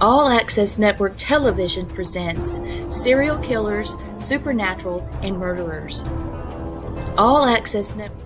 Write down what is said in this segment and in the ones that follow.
All Access Network Television presents Serial Killers, Supernatural, and Murderers. All Access Network.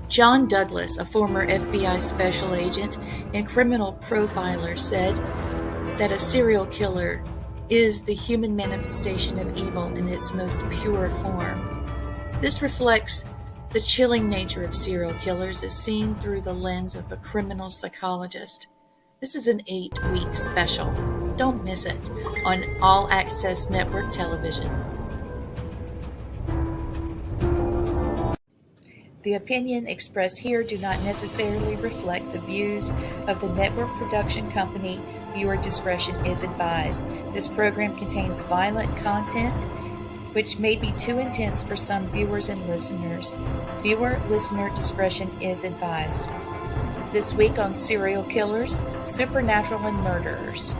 John Douglas, a former FBI special agent and criminal profiler, said that a serial killer is the human manifestation of evil in its most pure form. This reflects the chilling nature of serial killers as seen through the lens of a criminal psychologist. This is an 8-week special. Don't miss it on All Access Network Television. The opinion expressed here do not necessarily reflect the views of the network production company. Viewer discretion is advised. This program contains violent content which may be too intense for some viewers and listeners. Viewer-listener discretion is advised. This week on Serial Killers, Supernatural, and Murderers.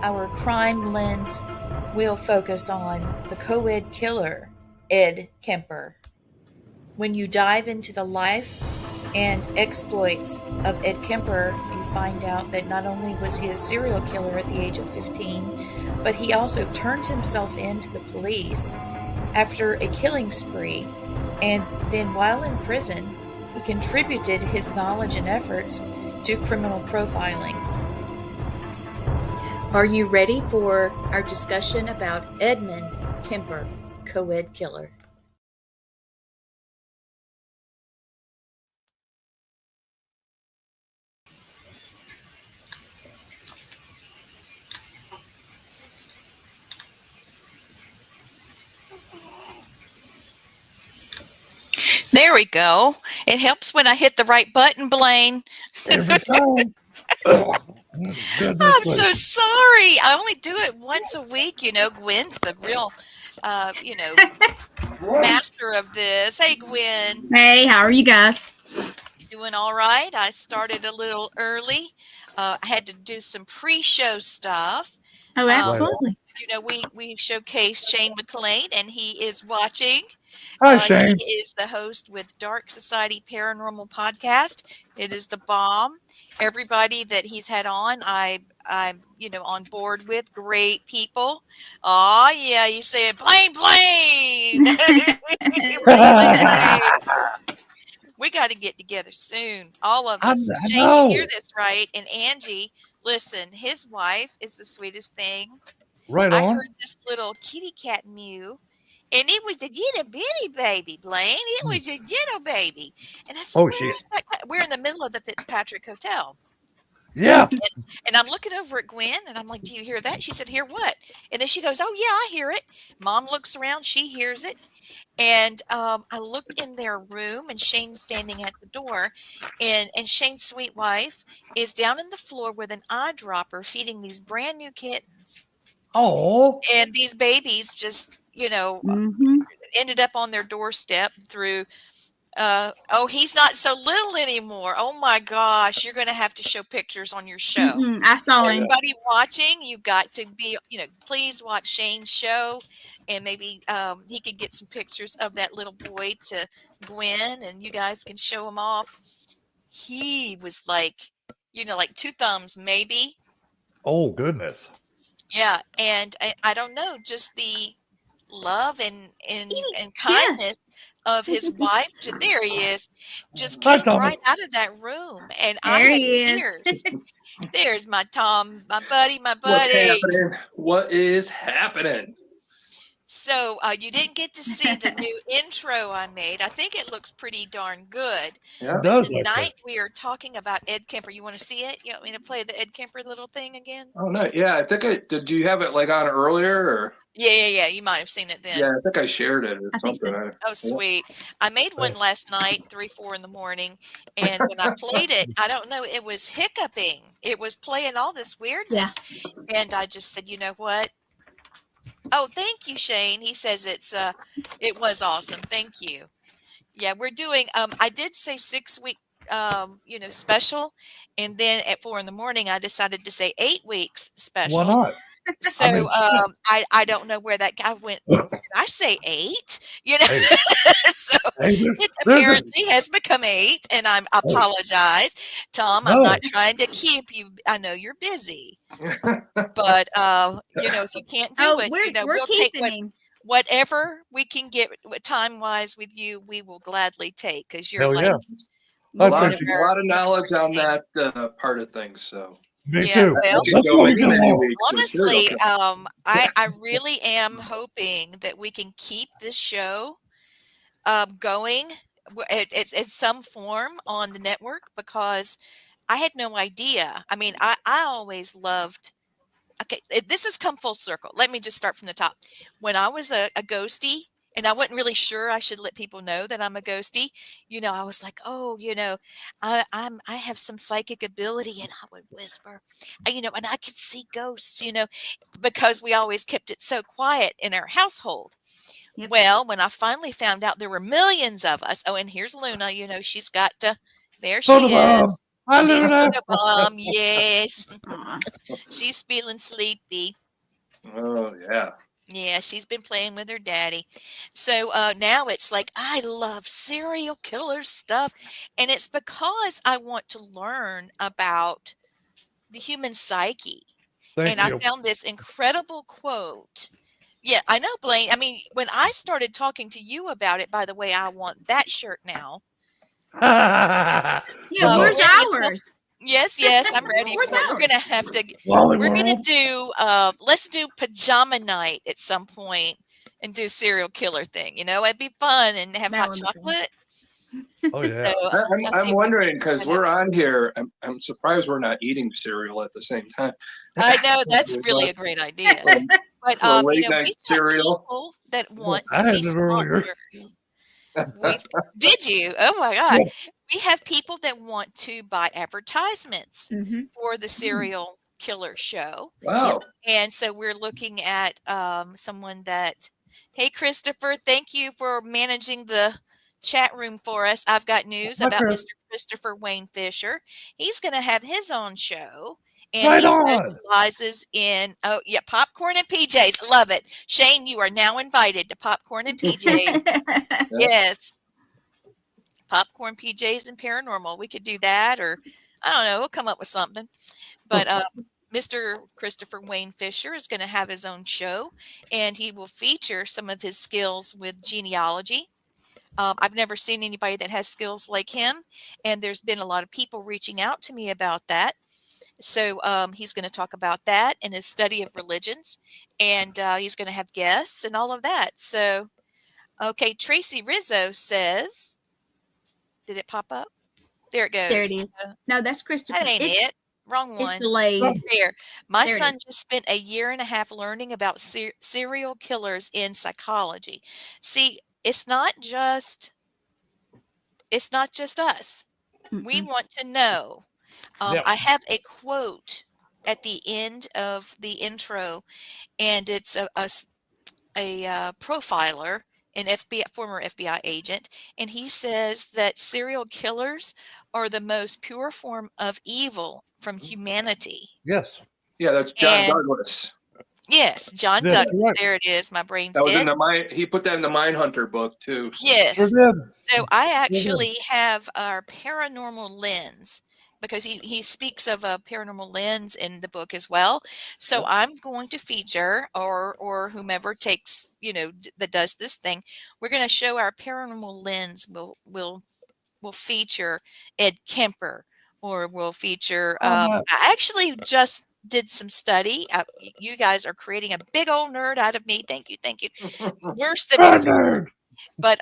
Our crime lens will focus on the COED killer, Ed Kemper. When you dive into the life and exploits of Ed Kemper, you find out that not only was he a serial killer at the age of 15, but he also turned himself in to the police after a killing spree. And then while in prison, he contributed his knowledge and efforts to criminal profiling. Are you ready for our discussion about Edmund Kemper, COED killer? There we go. It helps when I hit the right button, Blaine. Every time. I'm so sorry. I only do it once a week. You know, Gwen's the real, master of this. Hey, Gwen. Hey, how are you guys? Doing all right. I started a little early. I had to do some pre-show stuff. Oh, absolutely. We showcased Shane McLean, and he is watching. Hi, Shane. He is the host with Dark Society Paranormal Podcast. It is the bomb. Everybody that he's had on, I'm on board with. Great people. Oh yeah, you say it, Blaine. We got to get together soon, all of us. Shane, you hear this, right? And Angie, listen, his wife is the sweetest thing. Right I on. heard this little kitty cat mew. And it was a little bitty baby, Blaine. It was a little baby. And I said, we're in the middle of the Fitzpatrick Hotel. Yeah. And I'm looking over at Gwen, and I'm like, do you hear that? She said, hear what? And then she goes, oh, yeah, I hear it. Mom looks around. She hears it. And I looked in their room, and Shane's standing at the door. And Shane's sweet wife is down on the floor with an eyedropper feeding these brand new kittens. Oh. And these babies just... ended up on their doorstep through, he's not so little anymore. Oh my gosh, you're going to have to show pictures on your show. I saw him. Everybody watching, you got to be, please watch Shane's show, and maybe he could get some pictures of that little boy to Gwen, and you guys can show him off. He was like, like 2 thumbs maybe. Oh, goodness. Yeah, and I don't know, just the love and kindness of his wife. There he is, just came right out of that room, and I had tears. There's my Tom, my buddy. What is happening? So you didn't get to see the new intro I made. I think it looks pretty darn good. Yeah, it does. Tonight we are talking about Ed Kemper. You want to see it? You want me to play the Ed Kemper little thing again? Oh no, yeah. I think did you have it like on earlier or? Yeah. You might have seen it then. Yeah, I think I shared it or something. Oh, sweet. I made one last night, 3-4 in the morning, and when I played it, I don't know, it was hiccuping. It was playing all this weirdness, and I just said, you know what? Oh, thank you, Shane. He says it was awesome. Thank you. Yeah, we're doing. I did say 6 week, special, and then at 4 in the morning, I decided to say 8 weeks Why special. not? So I mean, I don't know where that guy went. Did I say 8? hey, So hey, it there's a, apparently has become 8, and I hey, apologize, Tom. I'm no, not trying to keep you. I know you're busy, but if you can't do Oh, it, we're we'll take keeping him. whatever we can get time wise with you. We will gladly take because you're hell like yeah. A I lot, appreciate a it. lot of knowledge on that part of things. So Me Yeah, too. I well, could That's go what we many, get many along. weeks with serial honestly, killers. I really am hoping that we can keep this show going at some form on the network because I had no idea. I mean, I always loved. Okay, this has come full circle. Let me just start from the top. When I was a ghostie, and I wasn't really sure I should let people know that I'm a ghostie, I was like, oh, I have some psychic ability, and I would whisper, and I could see ghosts, because we always kept it so quiet in our household. Yep. Well, when I finally found out there were millions of us, oh, and here's Luna, she's got to, there she is. Photobomb. Hi, She's Luna. photobomb, yes. Aw. She's feeling sleepy. Oh yeah. Yeah, she's been playing with her daddy. So now it's like, I love serial killer stuff. And it's because I want to learn about the human psyche. And Thank I you. found this incredible quote. Yeah, I know, Blaine. I mean, when I started talking to you about it, by the way, I want that shirt now. Yeah, where's When you tell- ours? Yes, I'm ready Where's for it. We're ours? gonna have to. Wally We're gonna World. do. Let's do pajama night at some point and do serial killer thing. It'd be fun and have That hot would be fun. chocolate. Oh yeah. So I'll I'm see if we wondering can because find we're on here. I'm surprised we're not eating cereal at the same time. I know that's really a great idea. But A late night we've got cereal. people that Well, want I to had be it earlier. sponsors. Did you? Oh my God. Yeah. We have people that want to buy advertisements Mm-hmm. for the serial killer show. Wow. And so we're looking at someone that, hey, Christopher, thank you for managing the chat room for us. I've got news Hi, about Chris. Mr. Christopher Wayne Fisher. He's going to have his own show. And Right he on. specializes in, popcorn and PJs. Love it. Shane, you are now invited to popcorn and PJs. Yes. Popcorn, PJs, and paranormal. We could do that, or I don't know. We'll come up with something. But Mr. Christopher Wayne Fisher is going to have his own show, and he will feature some of his skills with genealogy. I've never seen anybody that has skills like him, and there's been a lot of people reaching out to me about that. So he's going to talk about that and his study of religions, and he's going to have guests and all of that. So, okay, Tracy Rizzo says, did it pop up? There it goes. There it is. No, that's Christopher. That ain't It's it. Wrong it's one. delayed. There. My There it son is. just spent a year and a half learning about serial killers in psychology. See, it's not just us. We Mm-mm. want to know. Yeah. I have a quote at the end of the intro, and it's a profiler, an former FBI agent, and he says that serial killers are the most pure form of evil from humanity. Yes. Yeah, that's John And Douglas. yes, John That's Douglas. correct. There it is. My brain's That was in dead. the mine. He put that in the Mindhunter book too. So. Yes. Sure did. So I Sure did. actually have our paranormal lens because he speaks of a paranormal lens in the book as well. So Yep. I'm going to feature or whomever takes, that does this thing, we're going to show our paranormal lens will feature Ed Kemper, or we'll feature I actually just did some study. You guys are creating a big old nerd out of me. Thank you. Worse than Run, before. nerd. But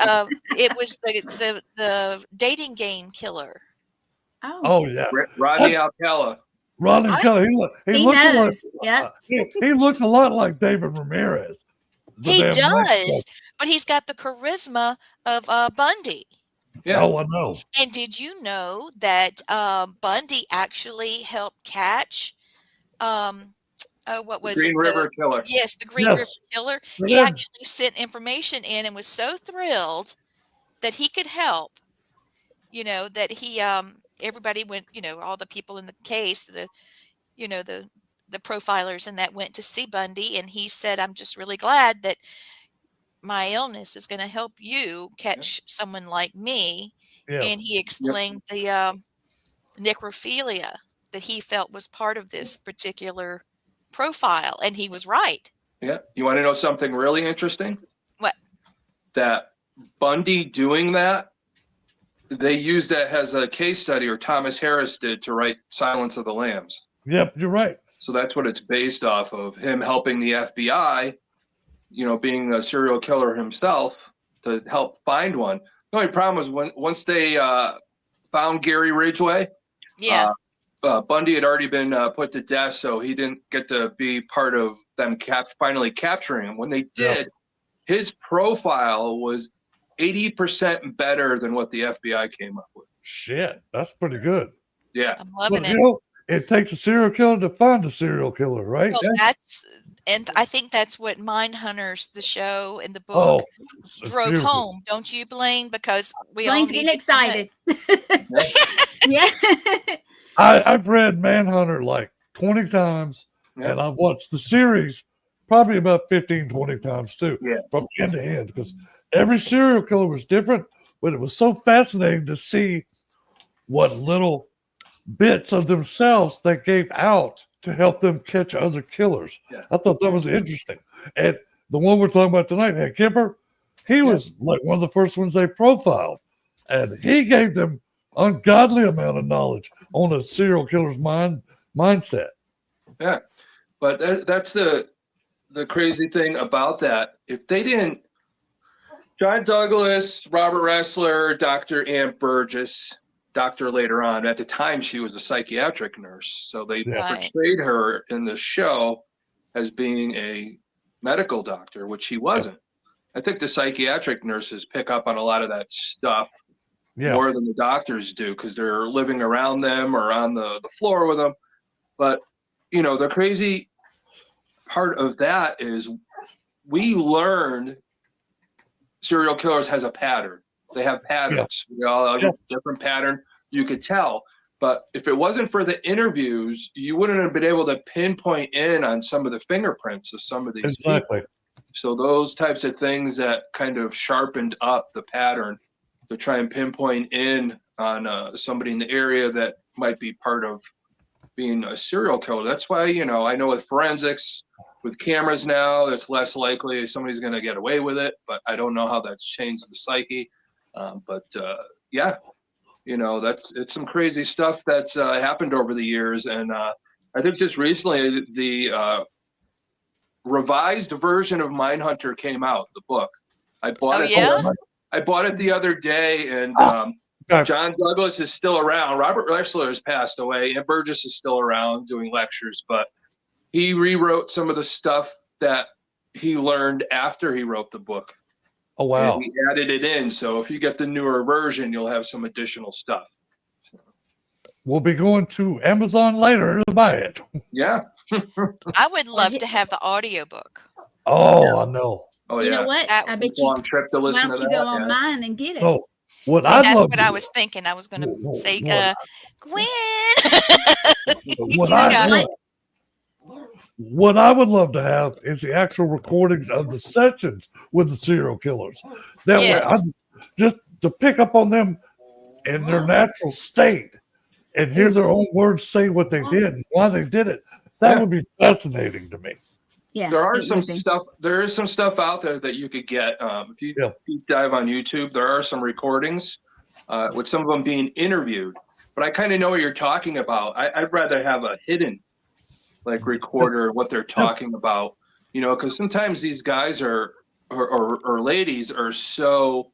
it was the dating game killer. Oh, Oh yeah. Rodney Alcala. Ronnie I- Kelly. He he looks a lot. knows. Yep. He looks a lot like David Ramirez. The He damn white does, stuff. but he's got the charisma of Bundy. Yeah. Oh, I know. And did you know that Bundy actually helped catch what was Green it? River Killer. Yes, the Green Yes. River Killer. He He did. actually sent information in and was so thrilled that he could help, that he everybody went, all the people in the case, the profilers and that went to see Bundy, and he said, I'm just really glad that my illness is going to help you catch someone like me. Yeah. And he explained the necrophilia that he felt was part of this particular profile, and he was right. Yeah. You want to know something really interesting? What? That Bundy doing that, they used that as a case study, or Thomas Harris did, to write Silence of the Lambs. Yep, you're right. So that's what it's based off of, him helping the FBI, being a serial killer himself, to help find one. The only problem was once they found Gary Ridgway, Yeah. Bundy had already been put to death, so he didn't get to be part of them finally capturing him. When they did, his profile was 80% better than what the FBI came up with. Shit, that's pretty good. Yeah. I'm loving But, it. It takes a serial killer to find a serial killer, right? Well, and I think that's what Mindhunters, the show and the book, drove home. Don't you, Blaine? Because we all Blaine's need getting excited. Yeah. I've read Manhunter like 20 times, and I've watched the series probably about 15, 20 times too, from end to end, because every serial killer was different, but it was so fascinating to see what little bits of themselves they gave out to help them catch other killers. I thought that was interesting. And the one we're talking about tonight, Kemper, he was like one of the first ones they profiled, and he gave them ungodly amount of knowledge on a serial killer's mindset. Yeah, but that's the crazy thing about that. If they didn't, John Douglas, Robert Ressler, Dr. Ann Burgess, doctor later on, at the time she was a psychiatric nurse, so they portrayed her in the show as being a medical doctor, which she wasn't. I think the psychiatric nurses pick up on a lot of that stuff more than the doctors do, because they're living around them or on the floor with them. But the crazy part of that is we learned serial killers has a pattern. They have patterns. We all have a different pattern. You could tell. But if it wasn't for the interviews, you wouldn't have been able to pinpoint in on some of the fingerprints of some of these people. So those types of things that kind of sharpened up the pattern to try and pinpoint in on somebody in the area that might be part of being a serial killer. That's why, I know with forensics, with cameras now, it's less likely somebody's going to get away with it, but I don't know how that's changed the psyche. It's some crazy stuff that's happened over the years. And I think just recently the revised version of Mindhunter came out, the book. I bought it. I bought it the other day, and John Douglas is still around. Robert Ressler has passed away, and Burgess is still around doing lectures, but he rewrote some of the stuff that he learned after he wrote the book. Oh, wow. And he added it in. So if you get the newer version, you'll have some additional stuff. We'll be going to Amazon later to buy it. Yeah. I would love to have the audiobook. Oh, I know. Oh, you know what? I bet you. Long trip to listen why don't to you that, go online and get it? Oh, what See, I'd that's love what to, I was thinking. I was going to say, Gwen. What I would love to have is the actual recordings of the sessions with the serial killers. That way, just to pick up on them in their natural state and hear their own words say what they did and why they did it. That would be fascinating to me. Yeah, there are some stuff. There is some stuff out there that you could get. If you deep dive on YouTube, there are some recordings with some of them being interviewed. But I kind of know what you're talking about. I'd rather have a hidden recorder what they're talking about, because sometimes these guys or ladies are so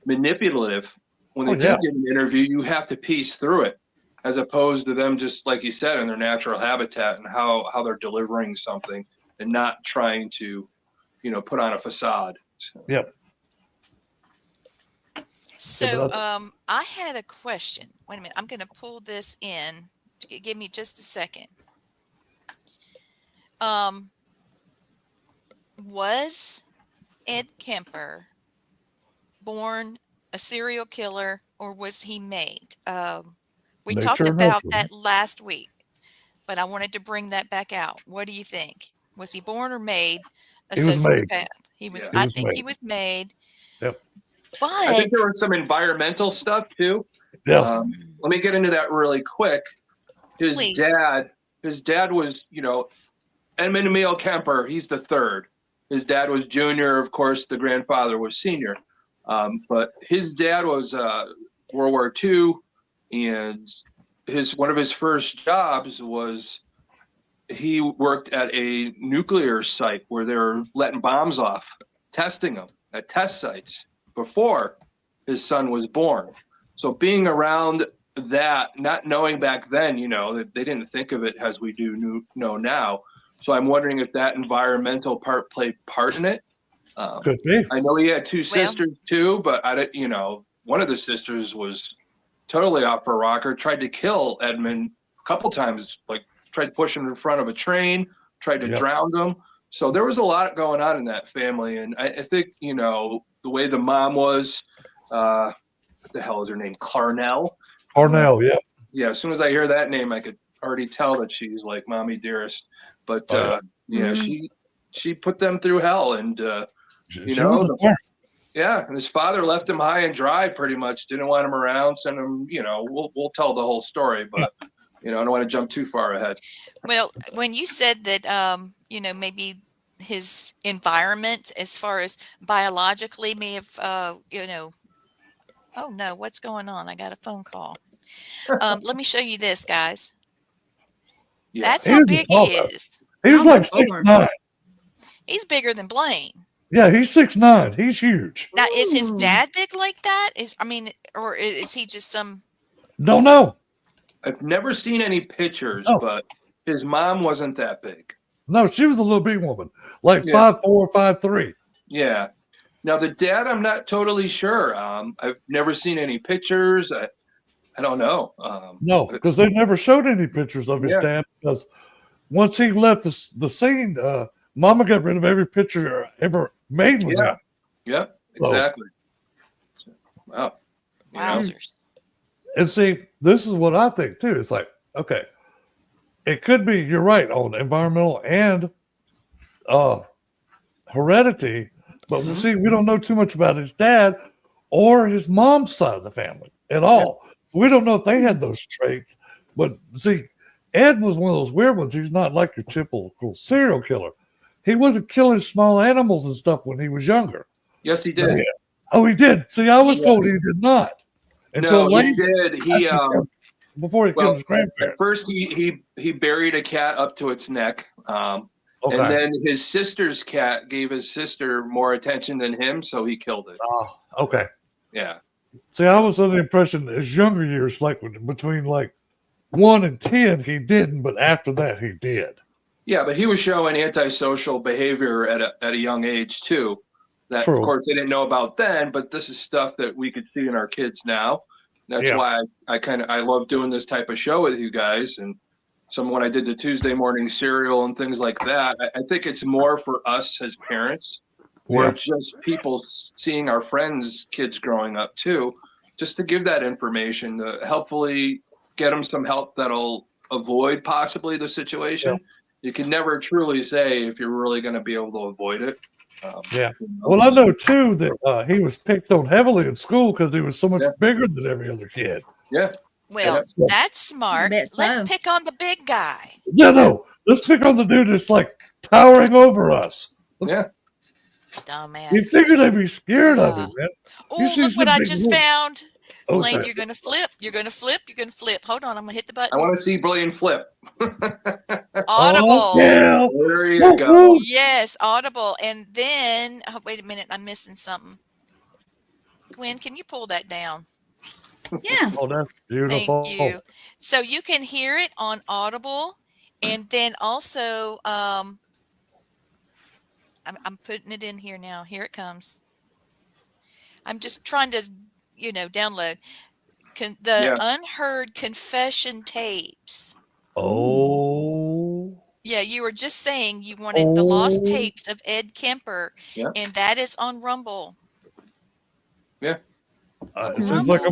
manipulative. When they do get an interview, you have to piece through it, as opposed to them just, like you said, in their natural habitat and how they're delivering something and not trying to, put on a facade. Yep. So I had a question. Wait a minute. I'm going to pull this in. Give me just a second. Was Ed Kemper born a serial killer or was he made? We Nature talked or about nurture. that last week, but I wanted to bring that back out. What do you think? Was he born or made a He was made. sociopath? He was. Yeah. He I was think he made. was made. Yep. I think there But was some environmental stuff too. Yep. Let me get into that really quick. His please, dad was, Edmund Emil Kemper. He's the third. His dad was junior. Of course, the grandfather was senior. But his dad was World War II, and one of his first jobs was he worked at a nuclear site where they were letting bombs off, testing them at test sites before his son was born. So being around that, not knowing back then, that they didn't think of it as we do know now. So I'm wondering if that environmental part played part in it. Could be. I know he had two sisters too, but one of the sisters was totally off her rocker, tried to kill Edmund a couple times, like tried to push him in front of a train, tried to drown him. So there was a lot going on in that family. And I think, the way the mom was, what the hell is her name? Clarnell. Yeah. Yeah, as soon as I hear that name, I could already tell that she's like mommy dearest. But she put them through hell, and and his father left him high and dry, pretty much. Didn't want him around, sent him. We'll tell the whole story, but I don't want to jump too far ahead. well, when you said that, maybe his environment, as far as biologically, may have, oh no, what's going on? I got a phone call. Let me show you this, guys. Yeah. That's how big he is. He was like 6'9". He's bigger than Blaine. Yeah, he's 6'9". He's huge. Now, is his dad big like that? Or is he just some? Don't know. I've never seen any pictures, but his mom wasn't that big. No, she was a little big woman, like 5'4", 5'3". Yeah. Now the dad, I'm not totally sure. I've never seen any pictures. I don't know. No, because they never showed any pictures of his dad. Because once he left the scene, Mama got rid of every picture ever made with him. Yeah, exactly. So, wow. Wowzers. And see, this is what I think too. It's like, okay, it could be, you're right, on environmental and heredity, but see, we don't know too much about his dad or his mom's side of the family at all. We don't know if they had those traits, but see, Ed was one of those weird ones. He's not like your typical serial killer. He wasn't killing small animals and stuff when he was younger. Yes, he did. Oh, he did. See, I was told he did not. No, he did. Before he killed his grandparents. At first, he buried a cat up to its neck. And then his sister's cat gave his sister more attention than him, so he killed it. Oh, okay. Yeah. See, I was under the impression that his younger years, like between like 1 and 10, he didn't, but after that, he did. Yeah, but he was showing antisocial behavior at a young age too. That, of course, they didn't know about then, but this is stuff that we could see in our kids now. That's why I love doing this type of show with you guys. And when I did the Tuesday morning serial and things like that, I think it's more for us as parents or just people seeing our friends' kids growing up too, just to give that information to helpfully get them some help that'll avoid possibly the situation. Yeah. You can never truly say if you're really going to be able to avoid it. Well, I know too that he was picked on heavily in school because he was so much bigger than every other kid. Yeah. Well, that's smart. Let's pick on the big guy. Yeah, no. Let's pick on the dude that's like towering over us. Yeah. Dumbass. You figured they'd be scared of him, man. Oh, look what I just found. Okay. Blaine, you're going to flip. You're going to flip. You're going to flip. Hold on. I'm going to hit the button. I want to see Blaine flip. Audible. Oh, yeah. There you go. Yes, Audible. And then, wait a minute. I'm missing something. Gwen, can you pull that down? Yeah. Oh, that's beautiful. Thank you. So you can hear it on Audible. And then also, I'm putting it in here now. Here it comes. I'm just trying to, download the unheard confession tapes. Oh. Yeah, you were just saying you wanted the lost tapes of Ed Kemper, and that is on Rumble. Yeah. It seems like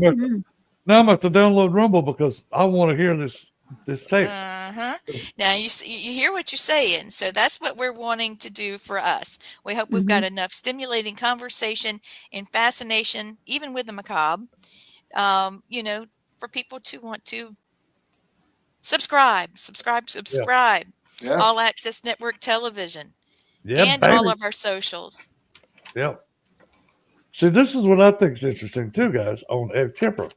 now I'm going to download Rumble because I want to hear this tape. Now you hear what you're saying, so that's what we're wanting to do for us. We hope we've got enough stimulating conversation and fascination, even with the macabre, for people to want to subscribe. Yeah. All Access Network Television. Yeah, and baby. all of our socials. Yep. See, this is what I think is interesting too, guys, on Ed Kemper.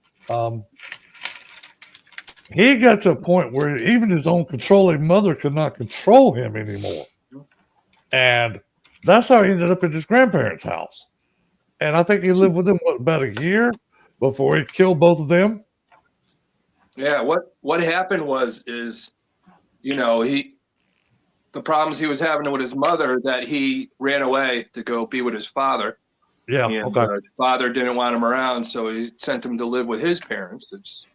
He got to a point where even his own controlling mother could not control him anymore. And that's how he ended up at his grandparents' house. And I think he lived with them, about a year before he killed both of them? Yeah, what happened is, the problems he was having with his mother, that he ran away to go be with his father. Yeah, and, okay. His father didn't want him around, so he sent him to live with his parents. It's,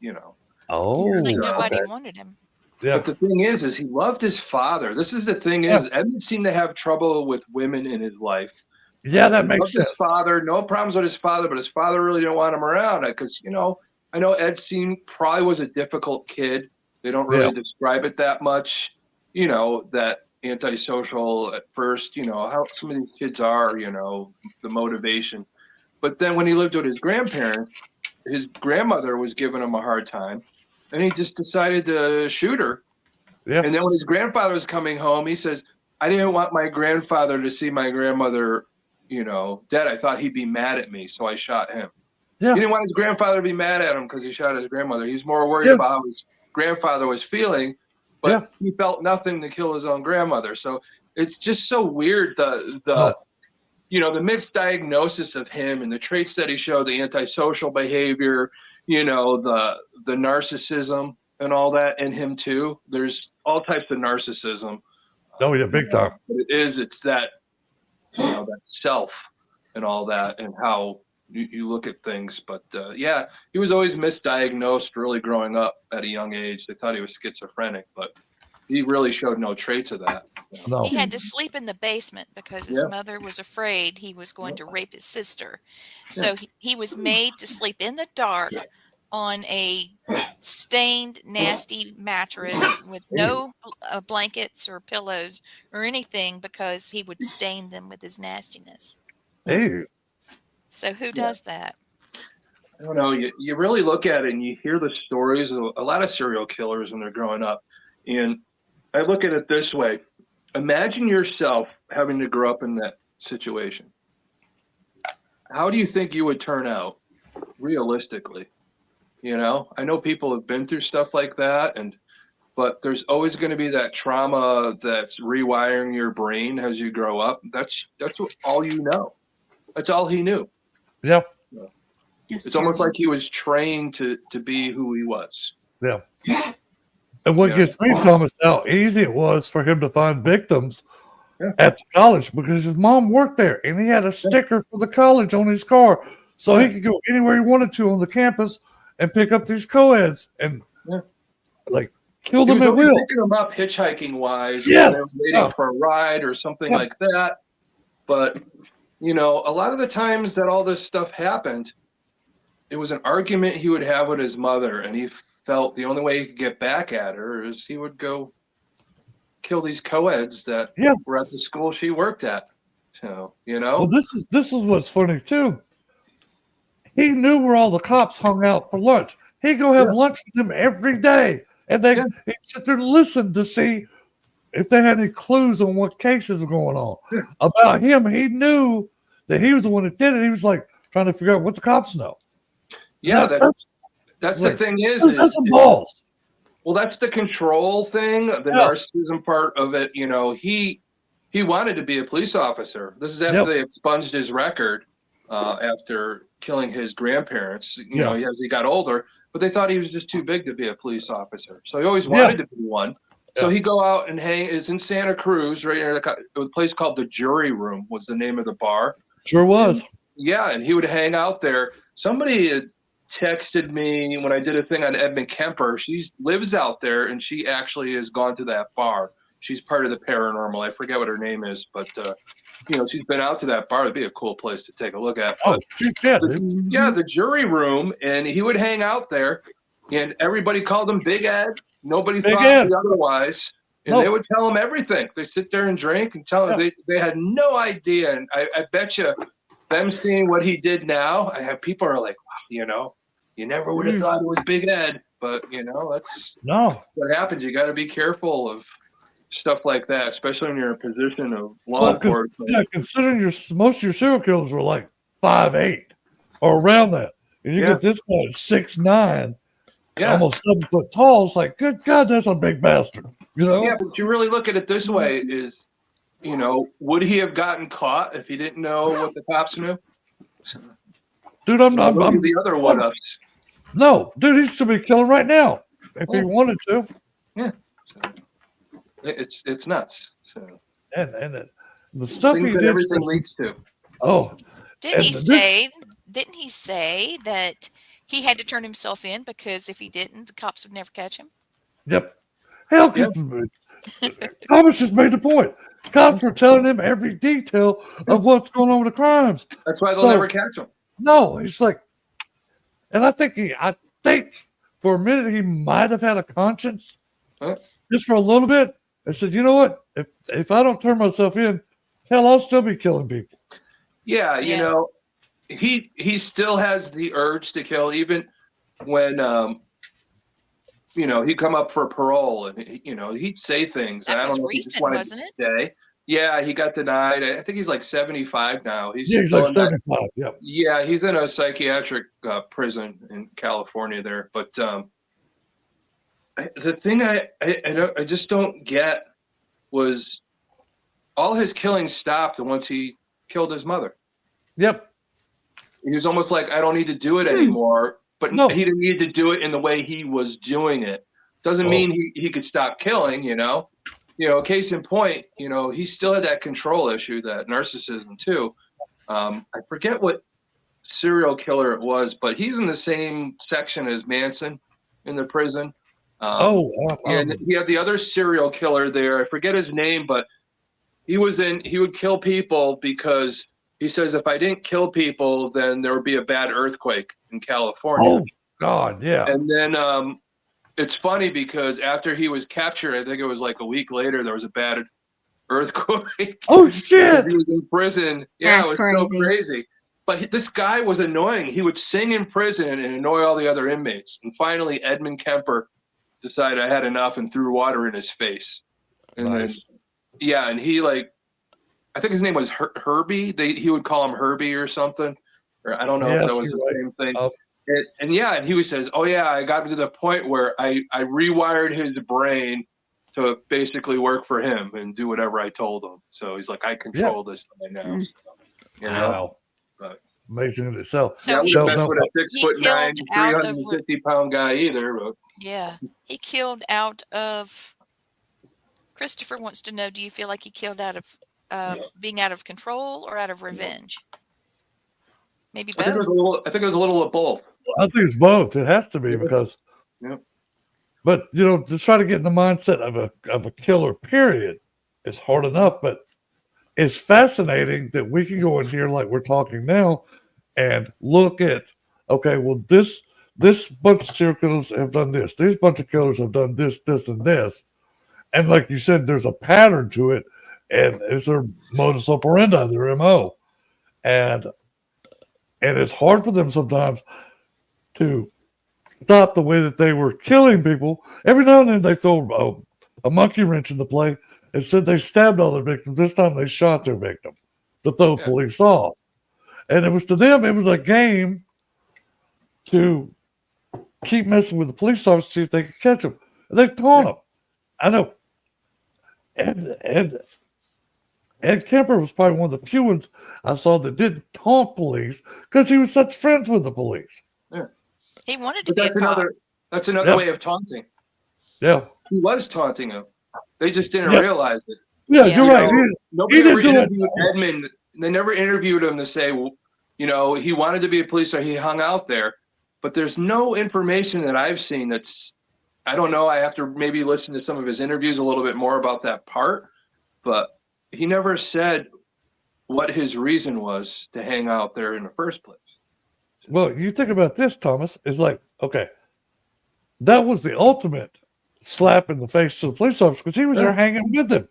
Oh. Like nobody wanted him. Yeah. But the thing is he loved his father. This is the thing is, Edmund seemed to have trouble with women in his life. Yeah, that He makes loved sense. his father, no problems with his father, but his father really didn't want him around because, I know Ed probably was a difficult kid. They don't really describe it that much, that antisocial at first, how some of these kids are, the motivation. But then when he lived with his grandparents, his grandmother was giving him a hard time, and he just decided to shoot her. Yeah. And then when his grandfather was coming home, he says, I didn't want my grandfather to see my grandmother, dead. I thought he'd be mad at me, so I shot him. Yeah. He didn't want his grandfather to be mad at him because he shot his grandmother. He's more worried about how his grandfather was feeling, but he felt nothing to kill his own grandmother. So it's just so weird, the misdiagnosis of him and the traits that he showed, the antisocial behavior, the narcissism and all that in him too. There's all types of narcissism. Oh yeah, big time. But it's that, that self and all that, and how you look at things. But he was always misdiagnosed really growing up at a young age. They thought he was schizophrenic, but he really showed no traits of that. No. He had to sleep in the basement because his mother was afraid he was going to rape his sister. So he was made to sleep in the dark on a stained, nasty mattress with no blankets or pillows or anything because he would stain them with his nastiness. Hey. So who does that? I don't know. You really look at it and you hear the stories of a lot of serial killers when they're growing up. And I look at it this way. Imagine yourself having to grow up in that situation. How do you think you would turn out realistically? I know people have been through stuff like that, but there's always going to be that trauma that's rewiring your brain as you grow up. That's all you know. That's all he knew. Yep. It's almost like he was trained to be who he was. Yeah. And what gets me, Thomas, how easy it was for him to find victims at the college because his mom worked there and he had a sticker for the college on his car so he could go anywhere he wanted to on the campus and pick up these co-eds and kill them at will. Picking them up hitchhiking wise, yes. They were waiting for a ride or something like that. But a lot of the times that all this stuff happened, it was an argument he would have with his mother, and he felt the only way he could get back at her is he would go kill these co-eds that were at the school she worked at. So, Well, this is what's funny too. He knew where all the cops hung out for lunch. He'd go have lunch with them every day, and he'd sit there and listen to see if they had any clues on what cases were going on about him. He knew that he was the one that did it. He was like trying to figure out what the cops know. Yeah, that's the thing is that's balls. Well, that's the control thing, the narcissism part of it. He wanted to be a police officer. This is after they expunged his record after killing his grandparents. As he got older, but they thought he was just too big to be a police officer. So he always wanted to be one. So he'd go out and hang. It's in Santa Cruz, right near a place called the Jury Room was the name of the bar. Sure was. And he would hang out there. Somebody had texted me when I did a thing on Edmund Kemper. She lives out there, and she actually has gone to that bar. She's part of the paranormal. I forget what her name is, but she's been out to that bar. It'd be a cool place to take a look at. Oh, But the jury room, and he would hang out there, and everybody called him Big Ed. Nobody Big thought Ed. otherwise. And they would tell him everything. They sit there and drink and tell him they had no idea. And I bet you them seeing what he did now, people are like, wow, you never would have thought it was Big Ed. But, that's what happens. You got to be careful of stuff like that, especially when you're in a position of law enforcement. Yeah, considering most of your serial killers were like 5'8" or around that. And you get this guy at 6'9", almost 7 foot tall. It's like, good God, that's a big bastard. Yeah, but you really look at it this way: would he have gotten caught if he didn't know what the cops knew? Dude, I'm the other one-ups. No, dude, he should be killing right now if he wanted to. Yeah, it's nuts. So and the stuff he did, everything leads to. Oh, didn't he say that he had to turn himself in because if he didn't, the cops would never catch him? Yep. Hell, Thomas just made the point. Cops were telling him every detail of what's going on with the crimes. That's why they'll never catch him. No, he's like, and I think for a minute he might have had a conscience, just for a little bit. I said, you know what? If I don't turn myself in, hell, I'll still be killing people. Yeah, he still has the urge to kill, even when he'd come up for parole and he'd say things. That I don't know recent, if he just wanted to stay. Yeah, he got denied. I think he's like 75 now. He's like 75. Yep. Yeah, he's in a psychiatric prison in California there. But the thing I just don't get was all his killing stopped once he killed his mother. Yep. He was almost like, I don't need to do it anymore. But he didn't need to do it in the way he was doing it. Doesn't mean he could stop killing, Case in point, he still had that control issue, that narcissism too. I forget what serial killer it was, but he's in the same section as Manson in the prison. And he had the other serial killer there. I forget his name, but he would kill people because he says, if I didn't kill people, then there would be a bad earthquake in California. Oh, God, yeah. And then it's funny because after he was captured, I think it was like a week later, there was a bad earthquake. Oh, shit. He was in prison. Yeah, it was so crazy. But this guy was annoying. He would sing in prison and annoy all the other inmates. And finally, Edmund Kemper decided I had enough and threw water in his face. And then, and he I think his name was Herbie. He would call him Herbie or something. Or I don't know if that was the same thing. And he says, oh, yeah, I got to the point where I rewired his brain to basically work for him and do whatever I told him. So he's like, I control this right now. So, Wow. But, amazing in itself. So he mess with a 6'9", 350-pound guy either. But. Yeah. He killed out of... Christopher wants to know, do you feel like he killed out of being out of control or out of revenge? Maybe both. I think it was a little of both. I think it's both. It has to be because. Yeah. But to try to get in the mindset of a killer, period, is hard enough. But it's fascinating that we can go in here like we're talking now, and look at this bunch of serial killers have done this. These bunch of killers have done this, this, and this, and like you said, there's a pattern to it. And it's their modus operandi, their MO. And it's hard for them sometimes to stop the way that they were killing people. Every now and then they throw a monkey wrench in the play and said they stabbed all their victims. This time they shot their victim to throw police off. And it was to them, it was a game to keep messing with the police officers to see if they could catch them. And they taunt them. I know. And Kemper was probably one of the few ones I saw that didn't taunt police because he was such friends with the police. Yeah. He wanted to be a cop. That's another way of taunting. Yeah. He was taunting them. They just didn't realize it. Yeah, you're right. Nobody ever interviewed Edmund. They never interviewed him to say, he wanted to be a police officer. He hung out there. But there's no information that I've seen that's, I don't know. I have to maybe listen to some of his interviews a little bit more about that part. But he never said, what his reason was to hang out there in the first place. Well, you think about this, Thomas. It's like, okay, that was the ultimate slap in the face to the police officer because he was there hanging with them.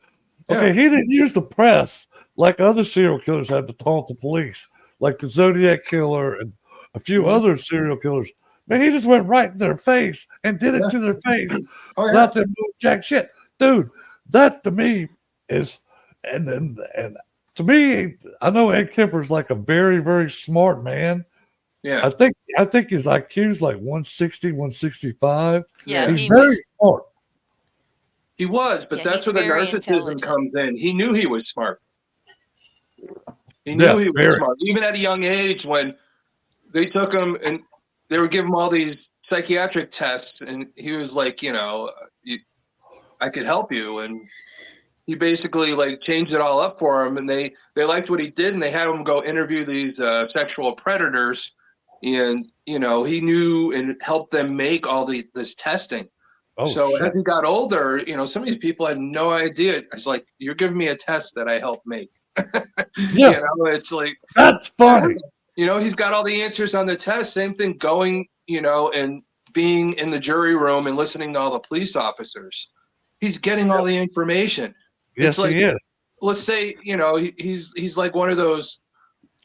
Okay, he didn't use the press like other serial killers had to taunt the police, like the Zodiac killer and a few other serial killers. Man, he just went right in their face and did it to their face without them doing jack shit. Dude, that to me is, and to me, I know Ed Kemper's like a very, very smart man. Yeah. I think his IQ's like 160, 165. Yeah, he's very smart. He was, but that's where the narcissism comes in. He knew he was smart. He knew he was smart. Even at a young age, when they took him and they would give him all these psychiatric tests, and he was like, I could help you. And he basically like changed it all up for him, and they liked what he did, and they had him go interview these sexual predators, and he knew and helped them make all this testing. As he got older, some of these people had no idea. It's like, you're giving me a test that I helped make. It's like, that's funny. He's got all the answers on the test. Same thing going, and being in the jury room and listening to all the police officers. He's getting all the information. Yes, like, he is. Let's say, he's like one of those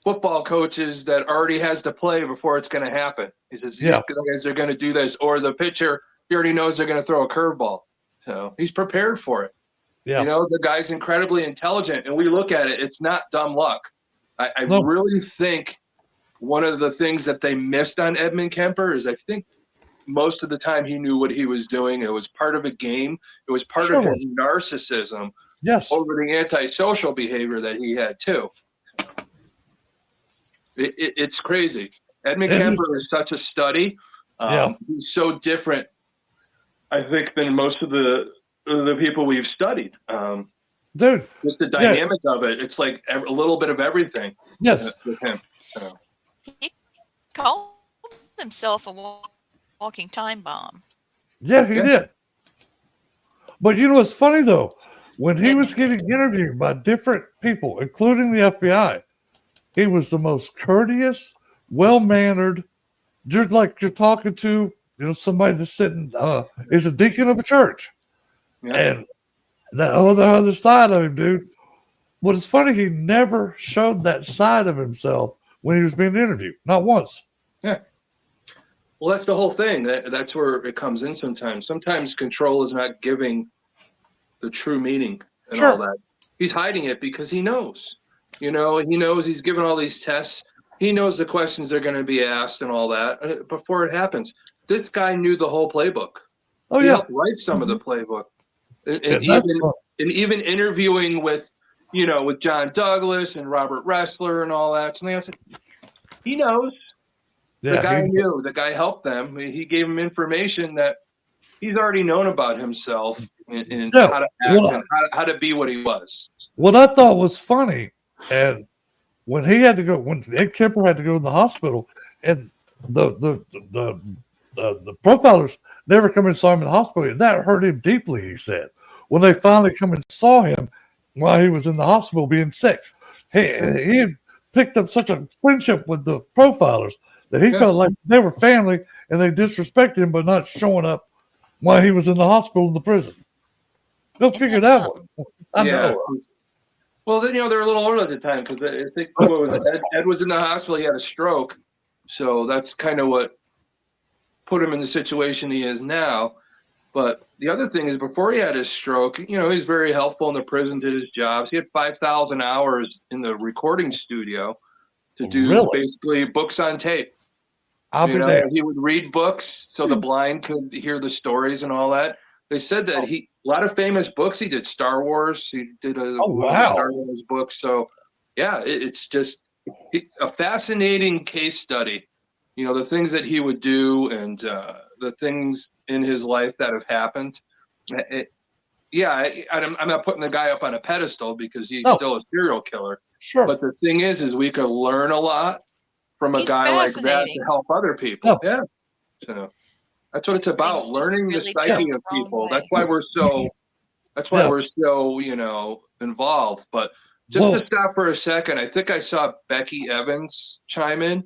football coaches that already has to play before it's going to happen. He says, guys are going to do this. Or the pitcher, he already knows they're going to throw a curveball. So he's prepared for it. Yeah. The guy's incredibly intelligent, and we look at it. It's not dumb luck. I really think one of the things that they missed on Edmund Kemper is I think most of the time he knew what he was doing. It was part of a game. It was part of his narcissism over the antisocial behavior that he had too. It's crazy. Edmund Kemper is such a study. He's so different, I think, than most of the people we've studied. Dude, just the dynamic of it. It's like a little bit of everything. Yes, with him. He called himself a walking time bomb. Yeah, he did. But what's funny though? When he was getting interviewed by different people, including the FBI, he was the most courteous, well-mannered, just like you're talking to, somebody that's sitting, is a deacon of a church. Yeah. And that other side of him, dude. But it's funny, he never showed that side of himself when he was being interviewed. Not once. Yeah. Well, that's the whole thing. That's where it comes in sometimes. Sometimes control is not giving the true meaning and all that. He's hiding it because he knows. He knows he's given all these tests. He knows the questions they're going to be asked and all that before it happens. This guy knew the whole playbook. He helped write some of the playbook. And even interviewing with John Douglas and Robert Ressler and all that. He knows. The guy knew. The guy helped them. He gave him information that he's already known about himself and how to act and how to be what he was. What I thought was funny, and when Ed Kemper had to go to the hospital, and the profilers never come and saw him in the hospital. That hurt him deeply, he said. When they finally come and saw him while he was in the hospital being sick, he had picked up such a friendship with the profilers that he felt like they were family and they disrespected him by not showing up while he was in the hospital in the prison. Go figure that one. I know. Well, then, they're a little older at the time because I think Ed was in the hospital. He had a stroke. So that's kind of what put him in the situation he is now. But the other thing is, before he had his stroke, he was very helpful in the prison, did his jobs. He had 5,000 hours in the recording studio to do basically books on tape. He would read books so the blind could hear the stories and all that. They said that a lot of famous books. He did Star Wars. He did a Star Wars book. So, it's just a fascinating case study. The things that he would do and the things in his life that have happened. I'm not putting the guy up on a pedestal because he's still a serial killer. Sure. But the thing is we could learn a lot from a guy like that to help other people. Yeah. So that's what it's about, learning the psyche of people. That's why we're so involved. But Just to stop for a second, I think I saw Becky Evans chime in.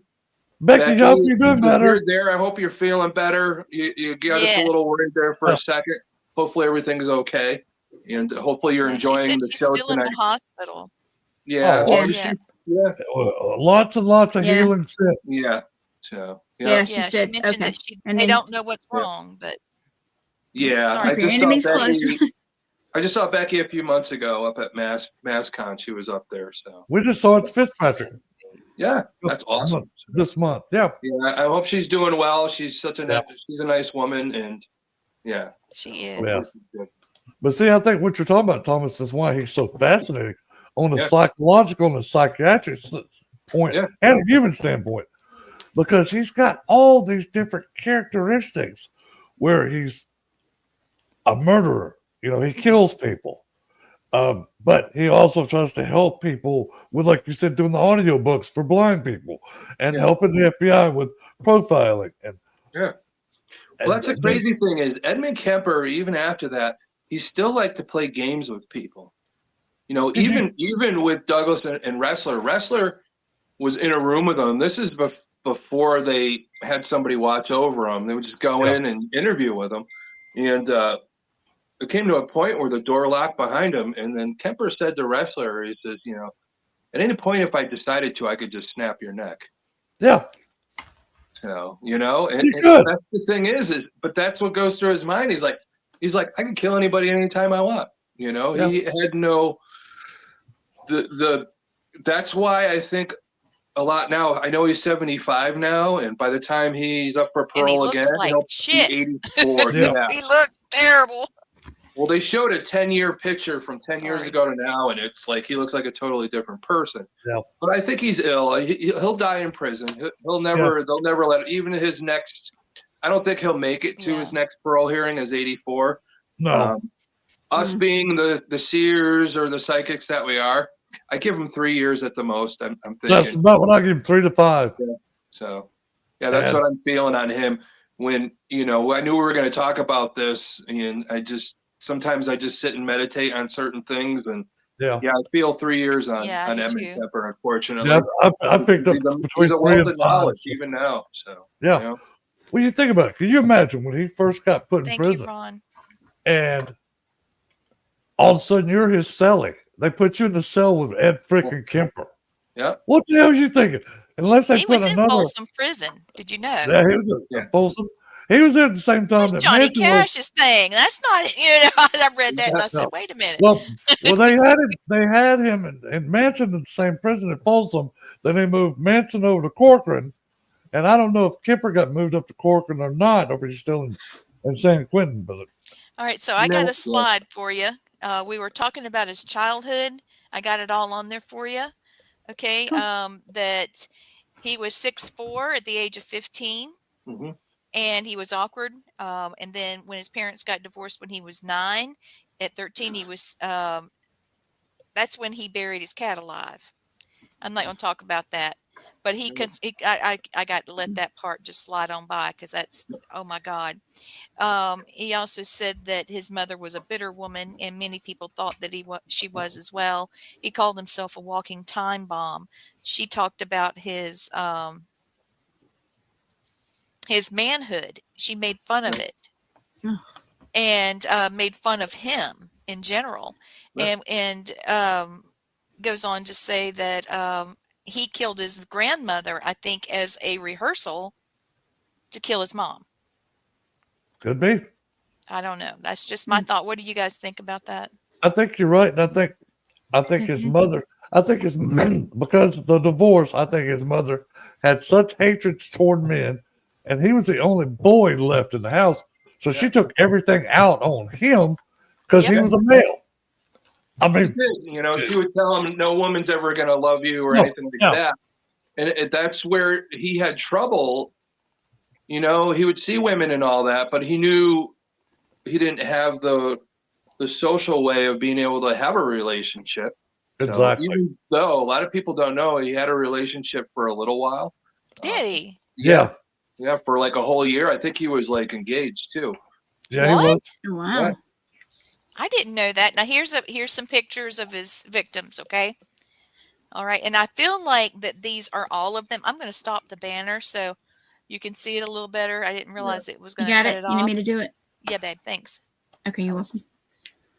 Becky, hope you're doing better. You're there. I hope you're feeling better. You got us a little worried there for a second. Hopefully everything's okay, and hopefully you're enjoying the show still tonight. In the hospital. Yeah. Lots and lots of healing shit. Yeah. So she said mentioned that they don't know what's wrong, but I just saw Becky a few months ago up at MassCon. She was up there. So we just saw it Fitzpatrick. Yeah, that's awesome. This month, yeah. I hope she's doing well. She's she's a nice woman, and she is. Yeah. But see, I think what you're talking about, Thomas, is why he's so fascinating on the psychological and the psychiatric point and a human standpoint, because he's got all these different characteristics where he's a murderer. He kills people. But he also tries to help people with, like you said, doing the audiobooks for blind people and helping the FBI with profiling. Well, that's the crazy thing is Edmund Kemper, even after that, he still liked to play games with people. Even with Douglas and Ressler. Ressler was in a room with him. This is before they had somebody watch over him. They would just go in and interview with him. And it came to a point where the door locked behind him, and then Kemper said to Ressler, he says, at any point, if I decided to, I could just snap your neck. Yeah. So, and that's the thing is, but that's what goes through his mind. He's like, I can kill anybody anytime I want. He had no, that's why I think a lot now. I know he's 75 now, and by the time he's up for parole again, he'll be 84. He looks terrible. Well, they showed a 10-year picture from 10 years ago to now, and it's like he looks like a totally different person. Yeah. But I think he's ill. He'll die in prison. They'll never let even his next. I don't think he'll make it to his next parole hearing as 84. No. Us being the seers or the psychics that we are, I give him 3 years at the most. I'm thinking that's about what I give him, 3 to 5. Yeah. So, that's what I'm feeling on him. When I knew we were going to talk about this, and sometimes I just sit and meditate on certain things, and I feel 3 years on Edmund Kemper, unfortunately. Yeah, I picked up between a wealth of knowledge even now. So Well, you think about it. Can you imagine when he first got put in prison? You, Ron. And all of a sudden you're his cellie. They put you in the cell with Ed freaking Kemper. Yeah. What the hell are you thinking? Unless they he put was another. In Folsom Prison. Did you know? Yeah, he was in Folsom. He was there at the same time. That's Johnny Cash's thing. That's not. I read that and I said, "Wait a minute." Well, they had him. They had him and Manson in the same prison at Folsom. Then they moved Manson over to Corcoran, and I don't know if Kemper got moved up to Corcoran or not, or if he's still in San Quentin. But all right, so I got a slide for you. We were talking about his childhood. I got it all on there for you. Okay, that he was 6'4" at the age of 15. Mm-hmm. And he was awkward. And then when his parents got divorced when he was 9, at 13, he was, that's when he buried his cat alive. I'm not going to talk about that, but I got to let that part just slide on by because that's, oh my God. He also said that his mother was a bitter woman and many people thought that she was as well. He called himself a walking time bomb. She talked about his manhood. She made fun of it and made fun of him in general. And goes on to say that he killed his grandmother, I think, as a rehearsal to kill his mom. Could be. I don't know. That's just my thought. What do you guys think about that? I think you're right. And I think his mother, because of the divorce, I think his mother had such hatred toward men. And he was the only boy left in the house. So she took everything out on him because he was a male. I mean, she would tell him no woman's ever going to love you or anything like that. And that's where he had trouble. He would see women and all that, but he knew he didn't have the social way of being able to have a relationship. Exactly. So even though a lot of people don't know, he had a relationship for a little while. Did he? Yeah. Yeah, for like a whole year. I think he was like engaged too. Yeah, what? He was. Wow. I didn't know that. Now here's some pictures of his victims, okay? All right. And I feel like that these are all of them. I'm going to stop the banner so you can see it a little better. I didn't realize it was You going to got cut it? it You need off. me to do it? Yeah, babe. Thanks. Okay, you're welcome.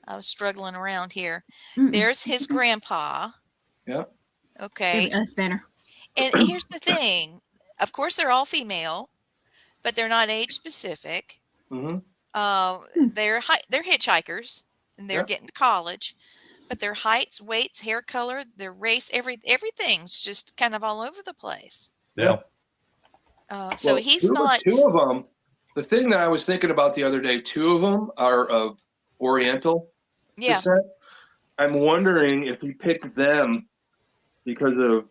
I was struggling around here. Mm-mm. There's his grandpa. Yeah. Okay. That's better. And here's the thing. Of course, they're all female, but they're not age specific. Mm-hmm. They're hitchhikers, and they're getting to college. But their heights, weights, hair color, their race, everything's just kind of all over the place. Yeah. So he's not. Two of them. The thing that I was thinking about the other day, two of them are of Oriental descent. I'm wondering if he picked them because of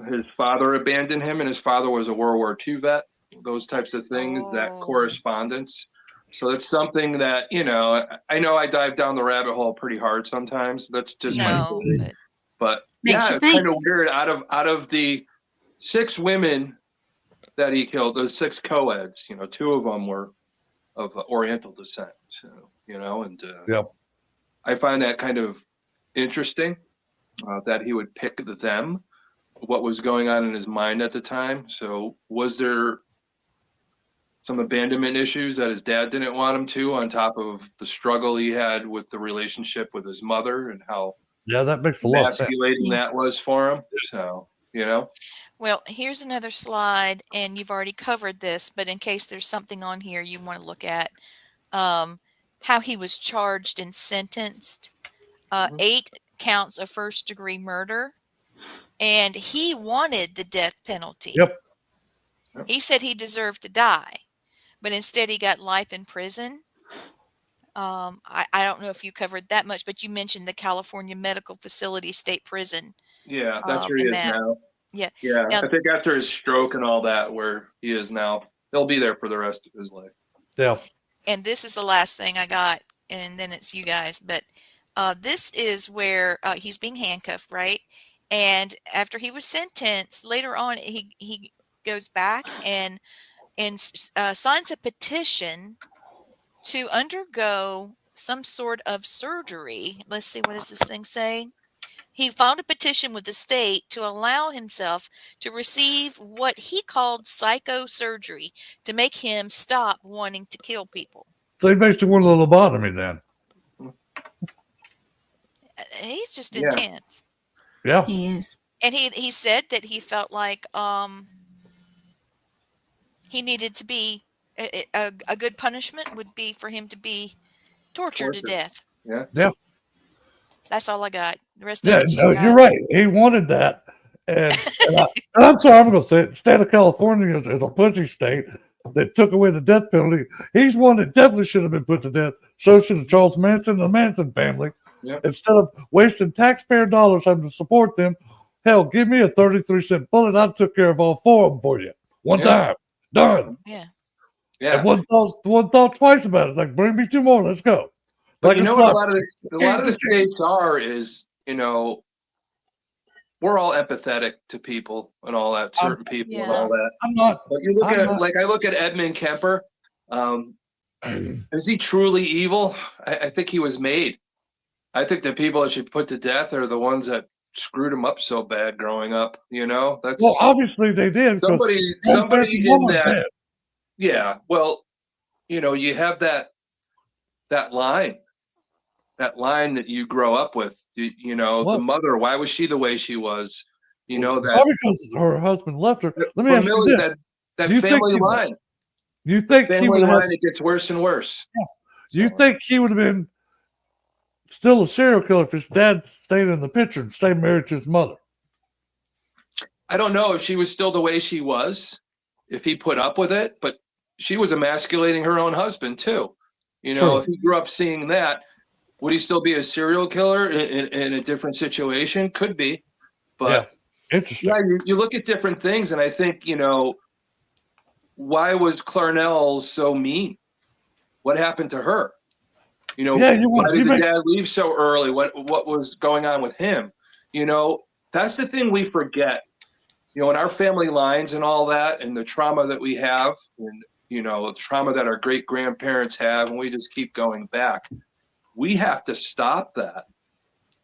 his father abandoned him, and his father was a World War II vet. Those types of things, that correspondence. So it's something that, I know I dive down the rabbit hole pretty hard sometimes. That's just my feeling. But yeah, it's kind of weird. Out of the 6 women that he killed, those 6 co-eds, 2 of them were of Oriental descent. So, and I find that kind of interesting that he would pick them, what was going on in his mind at the time. So was there some abandonment issues that his dad didn't want him to, on top of the struggle he had with the relationship with his mother and how that makes a lot of sense. Emasculating that was for him. So, Well, here's another slide, and you've already covered this, but in case there's something on here you want to look at, how he was charged and sentenced, 8 counts of first-degree murder, and he wanted the death penalty. Yep. He said he deserved to die, but instead he got life in prison. I don't know if you covered that much, but you mentioned the California Medical Facility State Prison. Yeah, that's where he is now. Yeah. Yeah. Now, I think after his stroke and all that, where he is now, he'll be there for the rest of his life. Yeah. And this is the last thing I got, and then it's you guys. But this is where he's being handcuffed, right? And after he was sentenced, later on, he goes back and signs a petition to undergo some sort of surgery. Let's see, what does this thing say? He filed a petition with the state to allow himself to receive what he called psychosurgery to make him stop wanting to kill people. So he basically wanted a lobotomy then. He's just intense. Yeah. He is. And he said that he felt like he needed to be a good punishment would be for him to be tortured to death. Yeah. Yeah. That's all I got. The rest of it, you're right. He wanted that. And I'm sorry, I'm going to say it. The state of California is a pussy state that took away the death penalty. He's one that definitely should have been put to death. So should have Charles Manson and the Manson family. Yep. Instead of wasting taxpayer dollars having to support them, hell, give me a 33-cent bullet. I took care of all 4 of them for you. One time. Done. Yeah. Yeah. And one thought twice about it. Like, bring me 2 more. Let's go. But what a lot of the states is, we're all empathetic to people and all that, certain people and all that. I'm not. But you look I look at Edmund Kemper. Is he truly evil? I think he was made. I think the people that should put to death are the ones that screwed him up so bad growing up. That's well, obviously they did. Somebody in that. Yeah. Well, you have that line that you grow up with. The mother. Why was she the way she was? That probably because her husband left her. Let me ask you this: that family line. You think he would have? It gets worse and worse. Yeah. Do you think he would have been still a serial killer if his dad stayed in the picture and stayed married to his mother? I don't know if she was still the way she was, if he put up with it, but she was emasculating her own husband too. If he grew up seeing that, would he still be a serial killer in a different situation? Could be, but interesting. Yeah, you look at different things, and I think why was Clarnell so mean? What happened to her? Why did the dad leave so early? What was going on with him? That's the thing we forget. In our family lines and all that, and the trauma that we have, and the trauma that our great grandparents have, and we just keep going back. We have to stop that.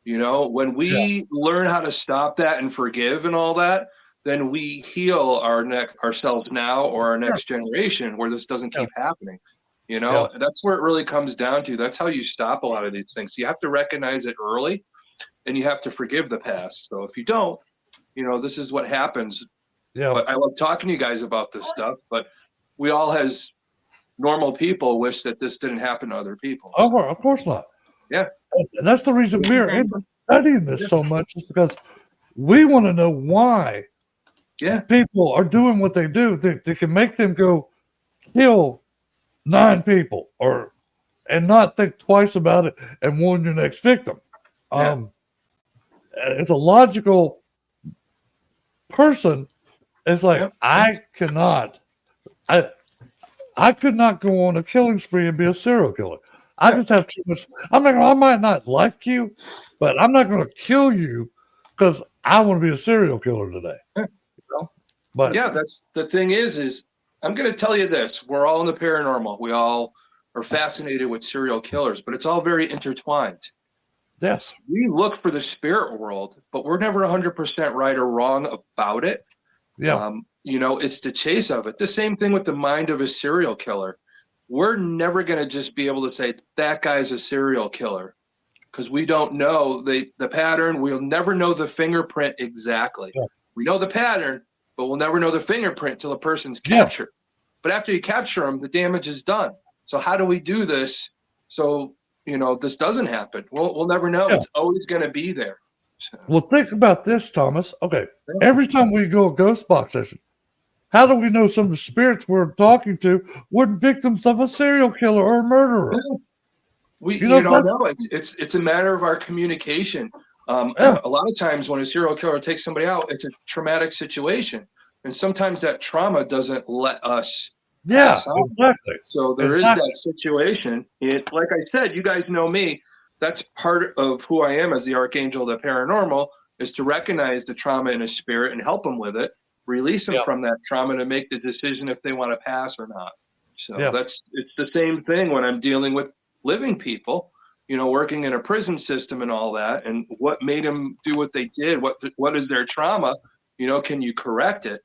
You know, when we learn how to stop that and forgive and all that, then we heal ourselves now or our next generation where this doesn't keep happening. You know, that's where it really comes down to. That's how you stop a lot of these things. You have to recognize it early, and you have to forgive the past. So if you don't, you know, this is what happens. Yeah. But I love talking to you guys about this stuff, but we all, as normal people, wish that this didn't happen to other people. Oh, of course not. Yeah. And that's the reason we're studying this so much, is because we want to know why people are doing what they do. They can make them go kill 9 people and not think twice about it and warn your next victim. It's a logical person. It's like, I could not go on a killing spree and be a serial killer. I just have too much. I mean, I might not like you, but I'm not going to kill you because I want to be a serial killer today. You know? But that's the thing is I'm going to tell you this. We're all in the paranormal. We all are fascinated with serial killers, but it's all very intertwined. Yes. We look for the spirit world, but we're never 100% right or wrong about it. Yeah. You know, it's the chase of it. The same thing with the mind of a serial killer. We're never going to just be able to say that guy's a serial killer because we don't know the pattern. We'll never know the fingerprint exactly. Yeah. We know the pattern, but we'll never know the fingerprint till a person's captured. But after you capture them, the damage is done. So how do we do this so, you know, this doesn't happen? We'll never know. It's always going to be there. So. Well, think about this, Thomas. Okay, every time we go a ghost box session, how do we know some of the spirits we're talking to weren't victims of a serial killer or a murderer? We don't know. It's a matter of our communication. A lot of times when a serial killer takes somebody out, it's a traumatic situation. And sometimes that trauma doesn't let us pass on. Exactly. So there is that situation. Like I said, you guys know me. That's part of who I am as the Archangel of the Paranormal, is to recognize the trauma in a spirit and help them with it. Release them from that trauma to make the decision if they want to pass or not. So it's the same thing when I'm dealing with living people, you know, working in a prison system and all that, and what made them do what they did, what is their trauma, you know, can you correct it?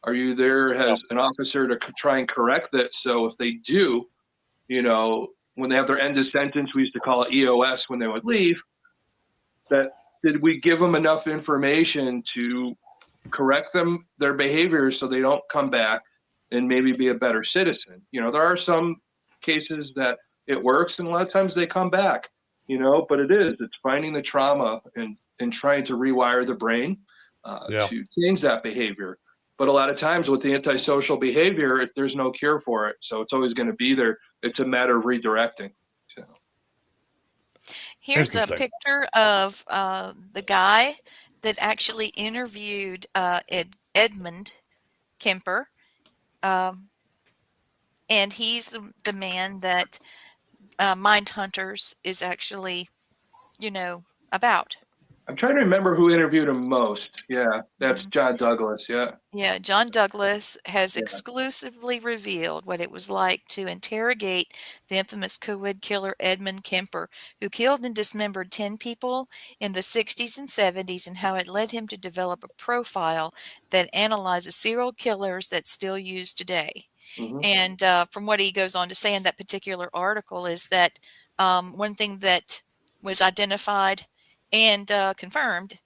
Are you there as an officer to try and correct it? So if they do, you know, when they have their end of sentence, we used to call it EOS when they would leave, did we give them enough information to correct their behavior so they don't come back and maybe be a better citizen? You know, there are some cases that it works and a lot of times they come back, you know, but it's finding the trauma and trying to rewire the brain to change that behavior. But a lot of times with the antisocial behavior, there's no cure for it. So it's always going to be there. It's a matter of redirecting. So. Here's a picture of the guy that actually interviewed Edmund Kemper. And he's the man that Mind Hunters is actually, you know, about. I'm trying to remember who interviewed him most. Yeah, that's John Douglas. Yeah. Yeah, John Douglas has exclusively revealed what it was like to interrogate the infamous COED killer Edmund Kemper, who killed and dismembered 10 people in the 60s and 70s, and how it led him to develop a profile that analyzes serial killers that's still used today. And from what he goes on to say in that particular article is that one thing that was identified and confirmed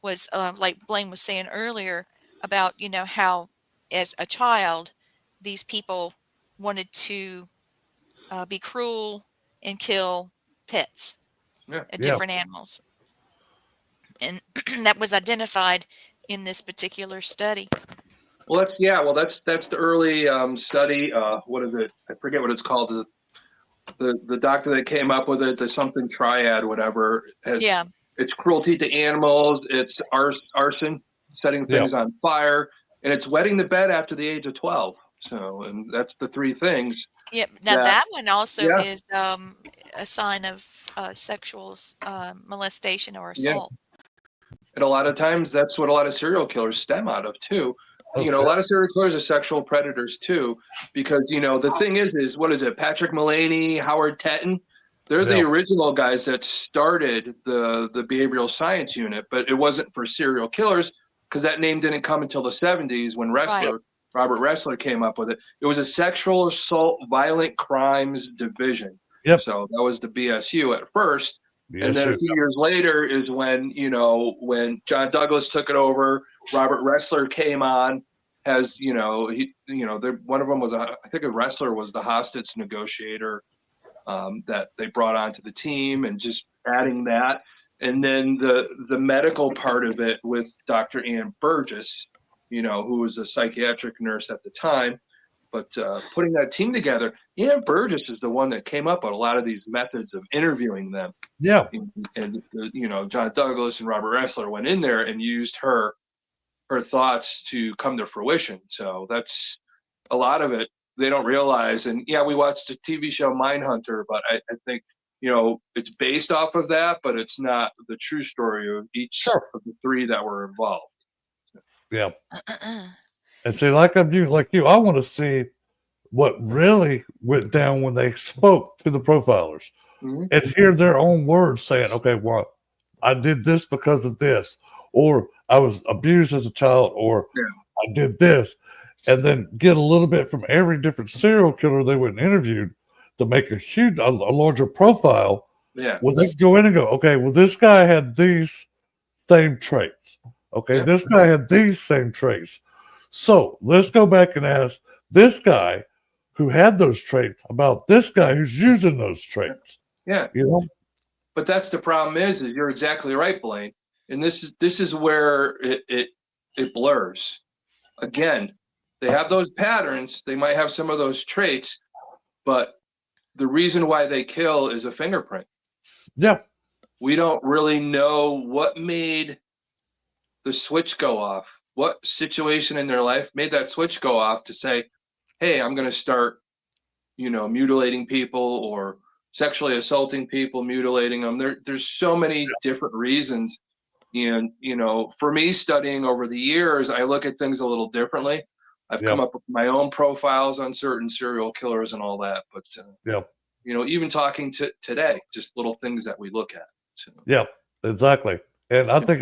was, like Blaine was saying earlier, about, you know, how as a child, these people wanted to be cruel and kill pets, different animals. And that was identified in this particular study. Well, that's the early study. What is it? I forget what it's called. The doctor that came up with it, the something triad, whatever. It's cruelty to animals. It's arson, setting things on fire, and it's wetting the bed after the age of 12. So, and that's the 3 things. Yeah. Now that one also is a sign of sexual molestation or assault. And a lot of times, that's what a lot of serial killers stem out of too. You know, a lot of serial killers are sexual predators too, because, you know, the thing is what is it? Patrick Mullaney, Howard Tetton, They're the original guys that started the behavioral science unit, but it wasn't for serial killers because that name didn't come until the 70s when Robert Ressler came up with it. It was a sexual assault, violent crimes division. Yep. So that was the BSU at first. And then a few years later is when, when John Douglas took it over, Robert Ressler came on as, one of them was, I think Ressler was the hostage negotiator that they brought onto the team, and just adding that. And then the medical part of it with Dr. Ann Burgess, who was a psychiatric nurse at the time. But putting that team together, Ann Burgess is the one that came up with a lot of these methods of interviewing them. Yeah. And John Douglas and Robert Ressler went in there and used her thoughts to come to fruition. So that's a lot of it they don't realize. And yeah, we watched the TV show Mindhunter, but I think, it's based off of that, but it's not the true story of each of the three that were involved. Yeah. And see, like you, I want to see what really went down when they spoke to the profilers and hear their own words saying, okay, well, I did this because of this, or I was abused as a child, or I did this, and then get a little bit from every different serial killer they went and interviewed to make a larger profile. Yeah. Well, they go in and go, okay, well, this guy had these same traits. Okay, this guy had these same traits. So let's go back and ask this guy who had those traits about this guy who's using those traits. Yeah. But that's the problem is you're exactly right, Blaine. And this is where it blurs. Again, they have those patterns. They might have some of those traits, but the reason why they kill is a fingerprint. Yeah. We don't really know what made the switch go off. What situation in their life made that switch go off to say, hey, I'm going to start, mutilating people or sexually assaulting people, mutilating them. There's so many different reasons. And, for me studying over the years, I look at things a little differently. I've come up with my own profiles on certain serial killers and all that. But, even talking to today, just little things that we look at. So. Yeah, exactly. And I think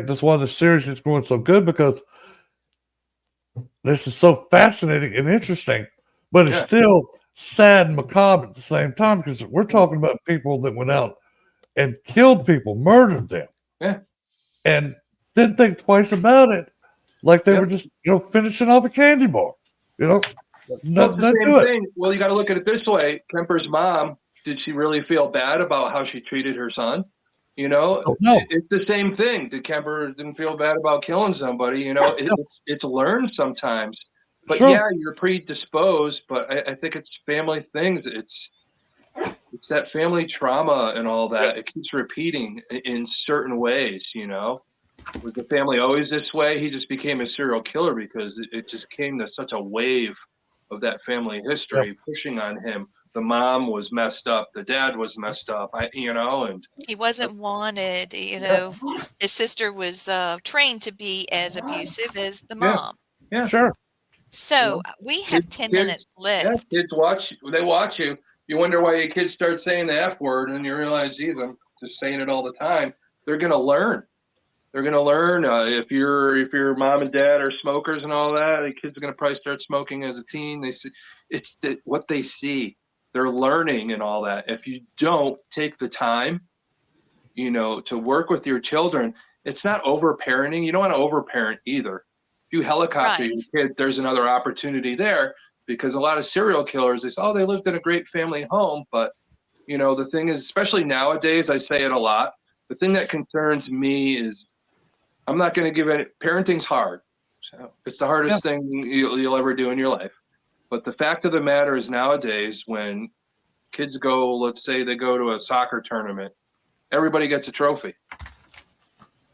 that's why the series is going so good, because this is so fascinating and interesting, but it's still sad and macabre at the same time, because we're talking about people that went out and killed people, murdered them, and didn't think twice about it, like they were just finishing off a candy bar, Nothing to it. Well, you got to look at it this way: Kemper's mom, did she really feel bad about how she treated her son? No. It's the same thing. Did Kemper didn't feel bad about killing somebody? It's learned sometimes. But you're predisposed. But I think it's family things. It's that family trauma and all that. It keeps repeating in certain ways. Was the family always this way? He just became a serial killer because it just came to such a wave of that family history pushing on him. The mom was messed up. The dad was messed up. And he wasn't wanted. His sister was trained to be as abusive as the mom. Yeah, sure. So we have 10 minutes left. Yeah, kids watch. They watch you. You wonder why your kids start saying the F word, and you realize, geez, I'm just saying it all the time. They're going to learn. They're going to learn. If your mom and dad are smokers and all that, the kids are going to probably start smoking as a teen. They see what they see. They're learning and all that. If you don't take the time, to work with your children, it's not over-parenting. You don't want to over-parent either. If you helicopter your kid, there's another opportunity there, because a lot of serial killers, they say, oh, they lived in a great family home. But, the thing is, especially nowadays, I say it a lot, the thing that concerns me is I'm not going to give it. Parenting's hard. So it's the hardest thing you'll ever do in your life. But the fact of the matter is nowadays, when kids go, let's say they go to a soccer tournament, everybody gets a trophy.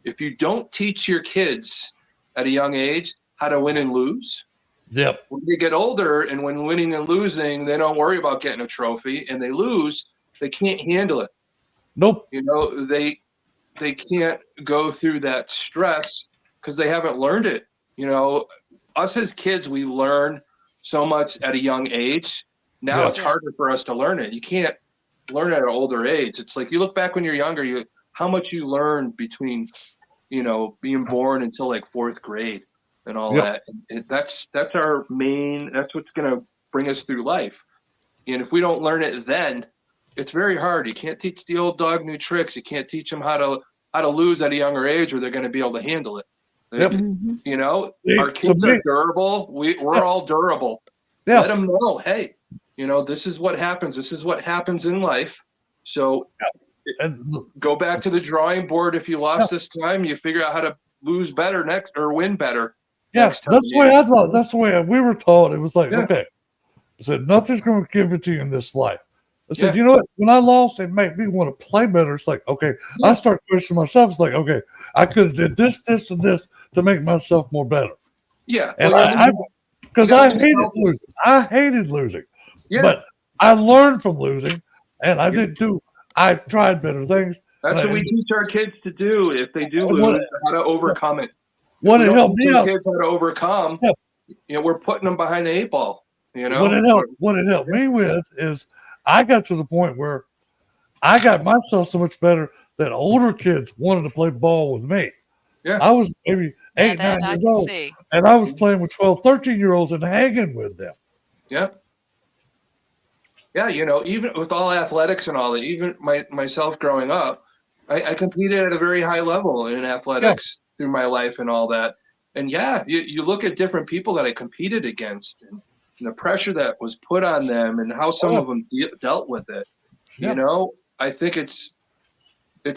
If you don't teach your kids at a young age how to win and lose, when they get older and when winning and losing, they don't worry about getting a trophy, and they lose, they can't handle it. Nope. They can't go through that stress because they haven't learned it. Us as kids, we learn so much at a young age. Now it's harder for us to learn it. You can't learn at an older age. It's like you look back when you're younger, how much you learn between, being born until like 4th grade and all that. And that's our main. That's what's gonna bring us through life. And if we don't learn it then, it's very hard. You can't teach the old dog new tricks. You can't teach them how to lose at a younger age, or they're going to be able to handle it. Our kids are durable. We're all durable. Yeah. Let them know, hey, this is what happens. This is what happens in life. So go back to the drawing board. If you lost this time, you figure out how to lose better next or win better. Next time. That's the way I thought. That's the way we were taught. It was like, okay, I said, nothing's going to give it to you in this life. I said, you know what? When I lost, it made me want to play better. It's like, okay, I start questioning myself. It's like, okay, I could have did this, this, and this to make myself more better. Yeah. And because I hated losing. I hated losing. Yeah. But I learned from losing, and I tried better things. That's what we teach our kids to do if they do lose, how to overcome it. What it helped me out. Kids how to overcome, we're putting them behind the 8 ball. What it helped me with is I got to the point where I got myself so much better that older kids wanted to play ball with me. Yeah. I was maybe 8, 9 years old, and I was playing with 12, 13-year-olds and hanging with them. Yeah. Yeah, even with all athletics and all that, even myself growing up, I competed at a very high level in athletics through my life and all that. And you look at different people that I competed against and the pressure that was put on them and how some of them dealt with it. I think it's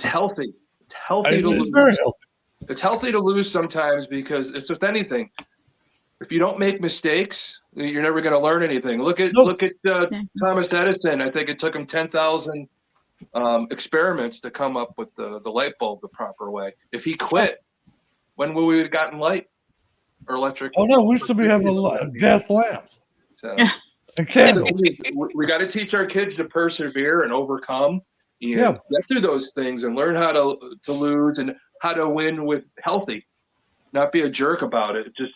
healthy. It's healthy to lose. Very healthy. It's healthy to lose sometimes because it's with anything. If you don't make mistakes, you're never going to learn anything. Look at Thomas Edison. I think it took him 10,000 experiments to come up with the light bulb the proper way. If he quit, when would we have gotten light or electric? Oh no, we should be having gas lamps. So we got to teach our kids to persevere and overcome and get through those things and learn how to lose and how to win with healthy. Not be a jerk about it. Just,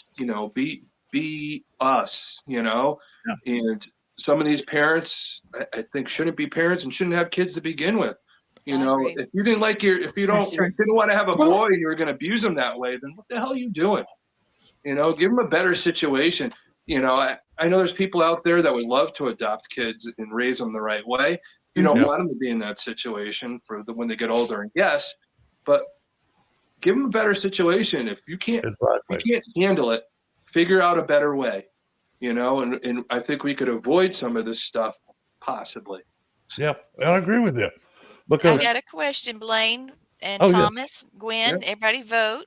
be us, and some of these parents, I think, shouldn't be parents and shouldn't have kids to begin with. If you didn't if you didn't want to have a boy and you were going to abuse him that way, then what the hell are you doing? Give them a better situation. I know there's people out there that would love to adopt kids and raise them the right way. You don't want them to be in that situation when they get older. And but give them a better situation. If you can't handle it, figure out a better way, and I think we could avoid some of this stuff possibly. Yeah, I agree with you. Because I got a question, Blaine and Thomas, Gwen, everybody vote.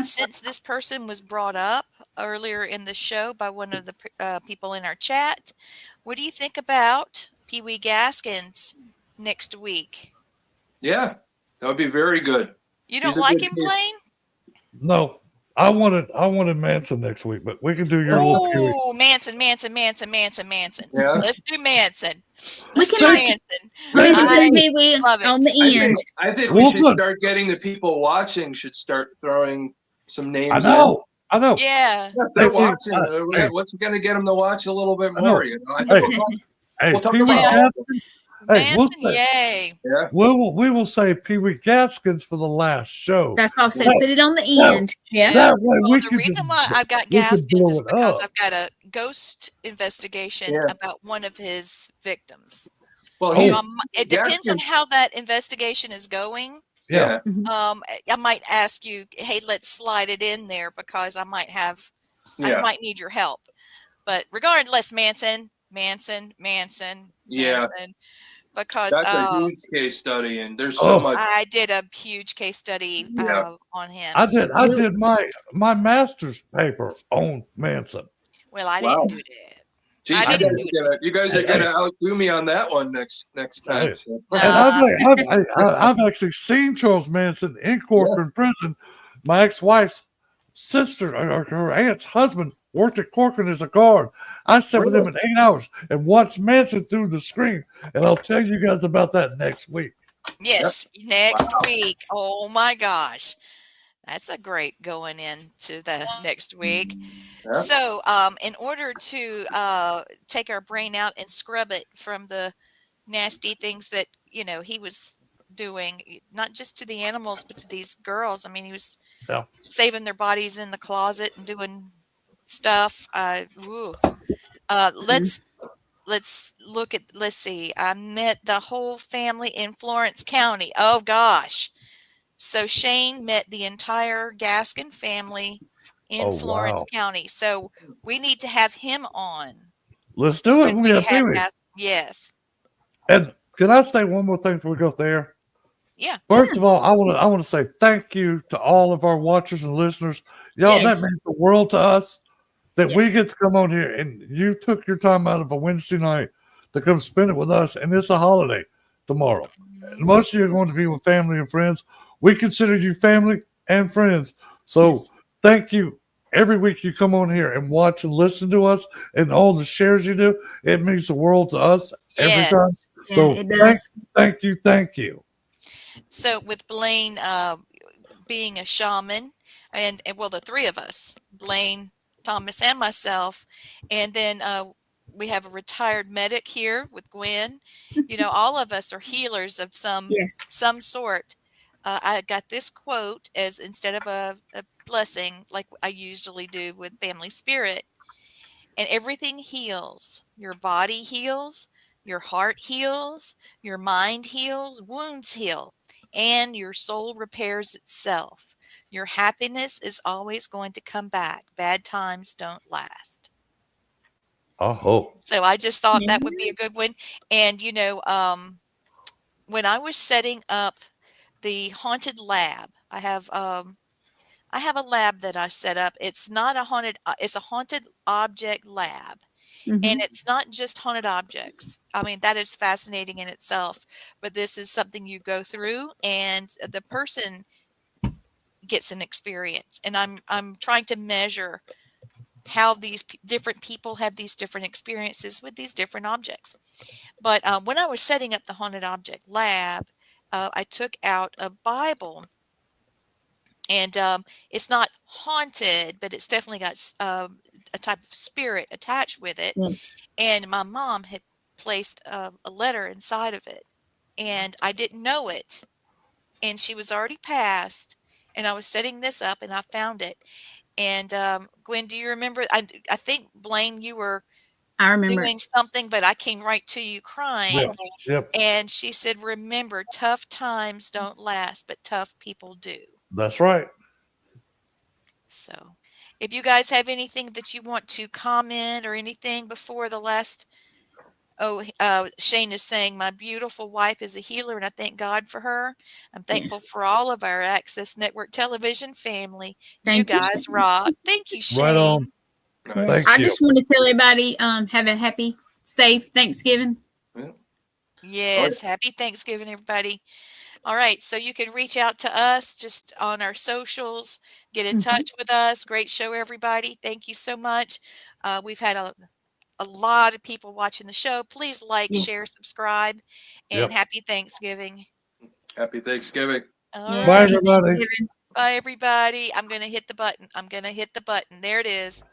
Since this person was brought up earlier in the show by one of the people in our chat, what do you think about Pee Wee Gaskins next week? Yeah, that would be very good. You don't like him, Blaine? No, I wanted Manson next week, but we can do your little Pee Wee. Oh, Manson. Yeah. Let's do Manson. Let's do Manson. Pee Wee on the end. I think we should start getting the people watching should start throwing some names. I know. Yeah. They're watching. What's going to get them to watch a little bit more? I think we'll talk about Manson, yay. Yeah. We will say Pee Wee Gaskins for the last show. That's why I said put it on the end. Yeah. That way the reason why I've got Gaskins is because I've got a ghost investigation about one of his victims. Well, it depends on how that investigation is going. Yeah. I might ask you, hey, let's slide it in there because I might need your help. But regardless, Manson. Yeah. Because that's a huge case study, and there's so much. I did a huge case study on him. I did my master's paper on Manson. Well, I didn't do that. Jeez, you guys are gonna outdo me on that one next time. So. I've actually seen Charles Manson in Corcoran prison. My ex-wife's sister, or her aunt's husband, worked at Corcoran as a guard. I sat with him in 8 hours and watched Manson through the screen, and I'll tell you guys about that next week. Yes, next week. Oh my gosh. That's a great going into the next week. Yeah. So in order to take our brain out and scrub it from the nasty things that, he was doing, not just to the animals, but to these girls. I mean, he was saving their bodies in the closet and doing stuff. Let's look at, let's see. I met the whole family in Florence County. Oh gosh. So Shane met the entire Gaskin family in Florence County. So we need to have him on. Let's do it when we have TV. Yes. And can I say one more thing before we go there? Yeah. First of all, I want to say thank you to all of our watchers and listeners. Y'all, that means the world to us that we get to come on here, and you took your time out of a Wednesday night to come spend it with us, and it's a holiday tomorrow. And most of you are going to be with family and friends. We consider you family and friends. So thank you. Every week you come on here and watch and listen to us, and all the shares you do, it means the world to us every time. So thank you. So with Blaine being a shaman, and well, the three of us, Blaine, Thomas, and myself, and then we have a retired medic here with Gwen. All of us are healers of some sort. I got this quote as instead of a blessing like I usually do with Family Spirit. And everything heals. Your body heals, your heart heals, your mind heals, wounds heal, and your soul repairs itself. Your happiness is always going to come back. Bad times don't last. Oh. So I just thought that would be a good one. And, when I was setting up the haunted lab, I have a lab that I set up. It's not a haunted, it's a haunted object lab. And it's not just haunted objects. I mean, that is fascinating in itself. But this is something you go through, and the person gets an experience. And I'm trying to measure how these different people have these different experiences with these different objects. But when I was setting up the haunted object lab, I took out a Bible. And it's not haunted, but it's definitely got a type of spirit attached with it. And my mom had placed a letter inside of it, and I didn't know it. And she was already passed, and I was setting this up, and I found it. And Gwen, do you remember? I think, Blaine, you were doing something, but I came right to you crying. And she said, "Remember, tough times don't last, but tough people do." That's right. So if you guys have anything that you want to comment or anything before the last, Shane is saying, my beautiful wife is a healer, and I thank God for her. I'm thankful for all of our Access Network television family. You guys rock. Thank you, Shane. Right on. I just want to tell everybody, have a happy, safe Thanksgiving. Yes, happy Thanksgiving, everybody. All right, so you can reach out to us just on our socials, get in touch with us. Great show, everybody. Thank you so much. We've had a lot of people watching the show. Please like, share, subscribe, and happy Thanksgiving. Happy Thanksgiving. All right. Bye, everybody. Bye, everybody. I'm going to hit the button. There it is.